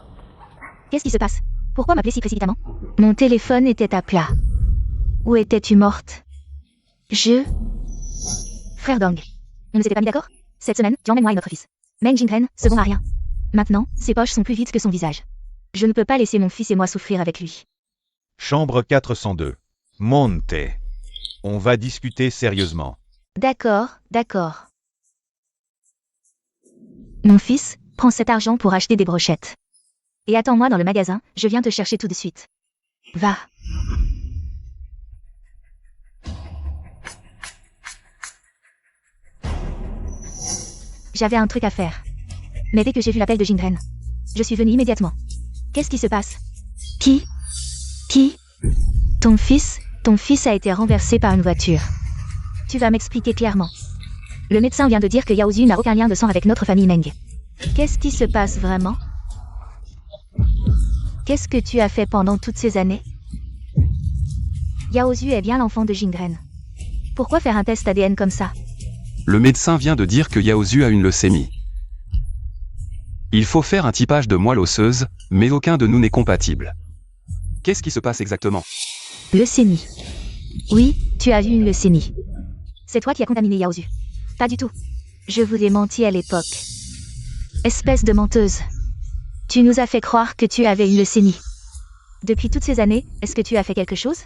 [SPEAKER 1] Qu'est-ce qui se passe? Pourquoi m'appeler si précipitamment? Mon téléphone était à plat. Où étais-tu morte? Frère Dong. On ne s'était pas mis d'accord? Cette semaine, tu emmènes moi et notre fils. Meng Jingren, ce bon à rien. Maintenant, ses poches sont plus vides que son visage. Je ne peux pas laisser mon fils et moi souffrir avec lui.
[SPEAKER 3] Chambre 402. Monte. On va discuter sérieusement.
[SPEAKER 1] D'accord. Mon fils, prends cet argent pour acheter des brochettes. Et attends-moi dans le magasin, je viens te chercher tout de suite. Va. J'avais un truc à faire. Mais dès que j'ai vu l'appel de Jingren, je suis venue immédiatement. Qu'est-ce qui se passe? Qui? Ton fils a été renversé par une voiture. Tu vas m'expliquer clairement. Le médecin vient de dire que Yaozu n'a aucun lien de sang avec notre famille Meng. Qu'est-ce qui se passe vraiment? Qu'est-ce que tu as fait pendant toutes ces années? Yaozu est bien l'enfant de Jingren. Pourquoi faire un test ADN comme ça?
[SPEAKER 5] Le médecin vient de dire que Yaozu a une leucémie. Il faut faire un typage de moelle osseuse, mais aucun de nous n'est compatible. Qu'est-ce qui se passe exactement?
[SPEAKER 1] Leucémie. Oui, tu as eu une leucémie. C'est toi qui as contaminé Yaozu. Pas du tout. Je vous ai menti à l'époque. Espèce de menteuse. Tu nous as fait croire que tu avais une leucémie. Depuis toutes ces années, est-ce que tu as fait quelque chose?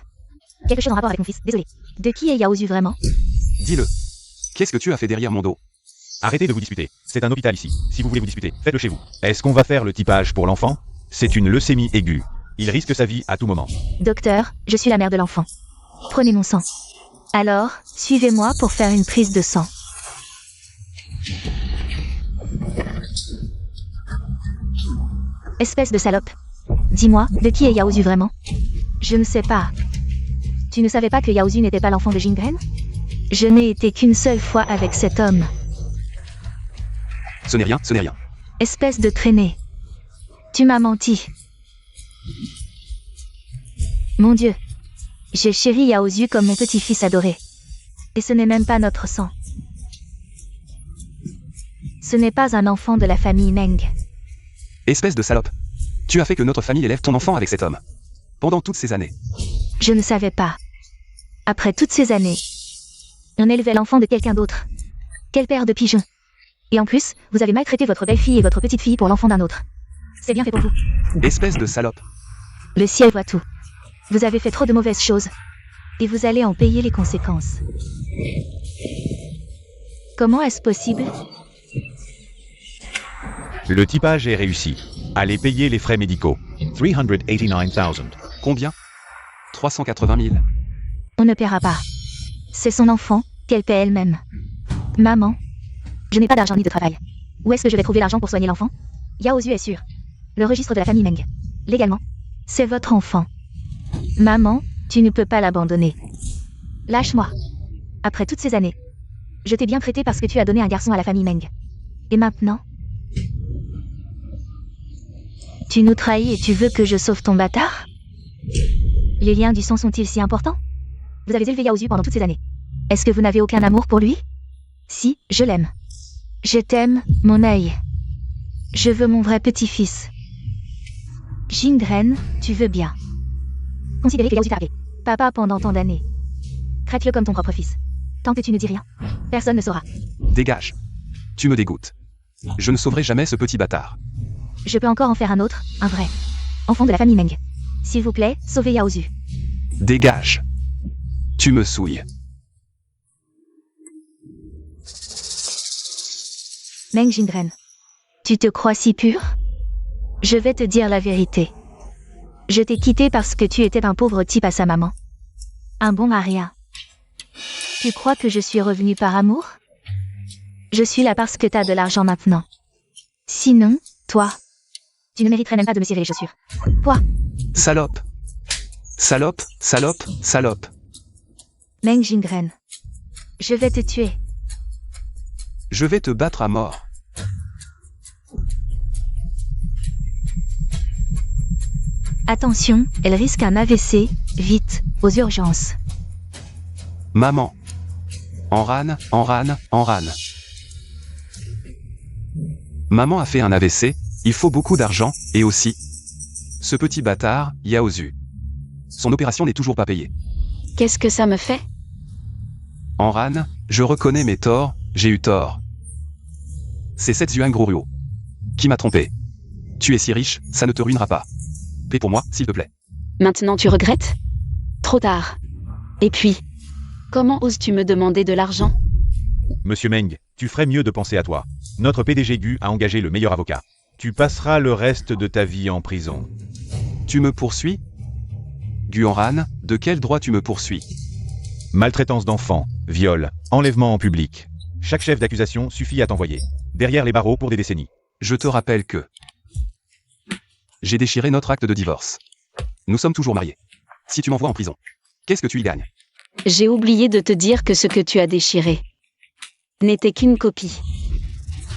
[SPEAKER 1] Quelque chose en rapport avec mon fils, désolé. De qui est Yaozu vraiment?
[SPEAKER 5] Dis-le. Qu'est-ce que tu as fait derrière mon dos?
[SPEAKER 3] Arrêtez de vous disputer. C'est un hôpital ici. Si vous voulez vous disputer, faites-le chez vous. Est-ce qu'on va faire le typage pour l'enfant? C'est une leucémie aiguë. Il risque sa vie à tout moment.
[SPEAKER 1] Docteur, je suis la mère de l'enfant. Prenez mon sang. Alors, suivez-moi pour faire une prise de sang. Espèce de salope. Dis-moi, de qui est Yaozu vraiment? Je ne sais pas. Tu ne savais pas que Yaozu n'était pas l'enfant de Jingren? Je n'ai été qu'une seule fois avec cet homme.
[SPEAKER 5] Ce n'est rien.
[SPEAKER 1] Espèce de traînée. Tu m'as menti. Mon Dieu. J'ai chéri Yaozu comme mon petit-fils adoré. Et ce n'est même pas notre sang. Ce n'est pas un enfant de la famille Meng.
[SPEAKER 5] Espèce de salope. Tu as fait que notre famille élève ton enfant avec cet homme. Pendant toutes ces années.
[SPEAKER 1] Je ne savais pas. Après toutes ces années, on élevait l'enfant de quelqu'un d'autre. Quel père de pigeon. Et en plus, vous avez maltraité votre belle-fille et votre petite-fille pour l'enfant d'un autre. C'est bien fait pour vous.
[SPEAKER 5] Espèce de salope.
[SPEAKER 1] Le ciel voit tout. Vous avez fait trop de mauvaises choses. Et vous allez en payer les conséquences. Comment est-ce possible?
[SPEAKER 3] Le typage est réussi. Allez payer les frais médicaux. 389 000.
[SPEAKER 5] Combien? 380 000.
[SPEAKER 1] On ne paiera pas. C'est son enfant, qu'elle paie elle-même. Maman, je n'ai pas d'argent ni de travail. Où est-ce que je vais trouver l'argent pour soigner l'enfant? Yaozu est sûr. Le registre de la famille Meng. Légalement. C'est votre enfant. Maman, tu ne peux pas l'abandonner. Lâche-moi. Après toutes ces années, je t'ai bien traité parce que tu as donné un garçon à la famille Meng. Et maintenant, tu nous trahis et tu veux que je sauve ton bâtard? Les liens du sang sont-ils si importants? Vous avez élevé Yaozu pendant toutes ces années. Est-ce que vous n'avez aucun amour pour lui? Si, je l'aime. Je t'aime, mon œil. Je veux mon vrai petit-fils. Jingren, tu veux bien. Considérez que Yaozu t'a appelé papa pendant tant d'années. Traite-le comme ton propre fils. Tant que tu ne dis rien, personne ne saura.
[SPEAKER 5] Dégage. Tu me dégoûtes. Je ne sauverai jamais ce petit bâtard.
[SPEAKER 1] Je peux encore en faire un autre, un vrai. Enfant de la famille Meng. S'il vous plaît, sauvez Yaozu.
[SPEAKER 5] Dégage. Tu me souilles.
[SPEAKER 1] Meng Jingren. Tu te crois si pur? Je vais te dire la vérité. Je t'ai quitté parce que tu étais un pauvre type à sa maman. Un bon à rien. Tu crois que je suis revenue par amour? Je suis là parce que t'as de l'argent maintenant. Sinon, toi, Tu ne mériterais même pas de me cirer les chaussures. Quoi?
[SPEAKER 5] Salope. Salope, salope, salope.
[SPEAKER 1] Meng Jingren. Je vais te tuer.
[SPEAKER 5] Je vais te battre à mort.
[SPEAKER 1] Attention, elle risque un AVC. Vite, aux urgences.
[SPEAKER 5] Maman. En rane, en rane, en rane. Maman a fait un AVC, il faut beaucoup d'argent, et aussi... Ce petit bâtard, Yaozu. Son opération n'est toujours pas payée.
[SPEAKER 2] Qu'est-ce que ça me fait?
[SPEAKER 5] En rane, je reconnais mes torts, j'ai eu tort. C'est cette Yuan Groruo qui m'a trompé. Tu es si riche, ça ne te ruinera pas. Paie pour moi, s'il te plaît.
[SPEAKER 2] Maintenant tu regrettes? Trop tard. Et puis, comment oses-tu me demander de l'argent?
[SPEAKER 3] Monsieur Meng, tu ferais mieux de penser à toi. Notre PDG Gu a engagé le meilleur avocat. Tu passeras le reste de ta vie en prison.
[SPEAKER 5] Tu me poursuis? Guanran, de quel droit tu me poursuis?
[SPEAKER 3] Maltraitance d'enfants, viol, enlèvement en public. Chaque chef d'accusation suffit à t'envoyer derrière les barreaux pour des décennies.
[SPEAKER 5] Je te rappelle que... J'ai déchiré notre acte de divorce. Nous sommes toujours mariés. Si tu m'envoies en prison, qu'est-ce que tu y gagnes?
[SPEAKER 2] J'ai oublié de te dire que ce que tu as déchiré n'était qu'une copie.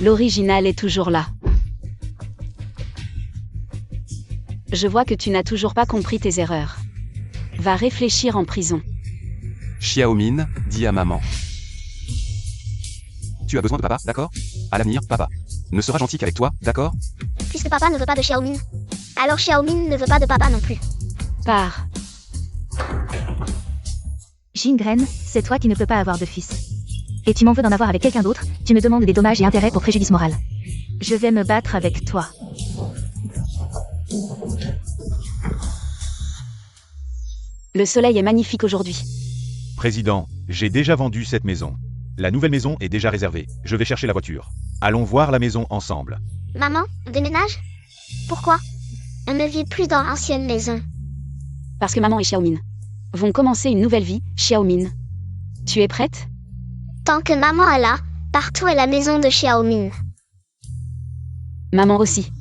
[SPEAKER 2] L'original est toujours là. Je vois que tu n'as toujours pas compris tes erreurs. Va réfléchir en prison.
[SPEAKER 5] Xiaomin, dit à maman. Tu as besoin de papa, d'accord? À l'avenir, papa ne sera gentil qu'avec toi, d'accord?
[SPEAKER 4] Puisque papa ne veut pas de Xiaomin, alors Xiaomin ne veut pas de papa non plus.
[SPEAKER 2] Pars.
[SPEAKER 1] Jingren, c'est toi qui ne peux pas avoir de fils. Et tu m'en veux d'en avoir avec quelqu'un d'autre, tu me demandes des dommages et intérêts pour préjudice moral. Je vais me battre avec toi.
[SPEAKER 2] Le soleil est magnifique aujourd'hui.
[SPEAKER 3] Président, j'ai déjà vendu cette maison. La nouvelle maison est déjà réservée. Je vais chercher la voiture. Allons voir la maison ensemble.
[SPEAKER 4] Maman, déménage? Pourquoi? On ne vit plus dans l'ancienne maison.
[SPEAKER 2] Parce que maman et Xiaomin vont commencer une nouvelle vie, Xiaomin. Tu es prête?
[SPEAKER 4] Tant que maman est là, partout est la maison de Xiaomin.
[SPEAKER 2] Maman aussi.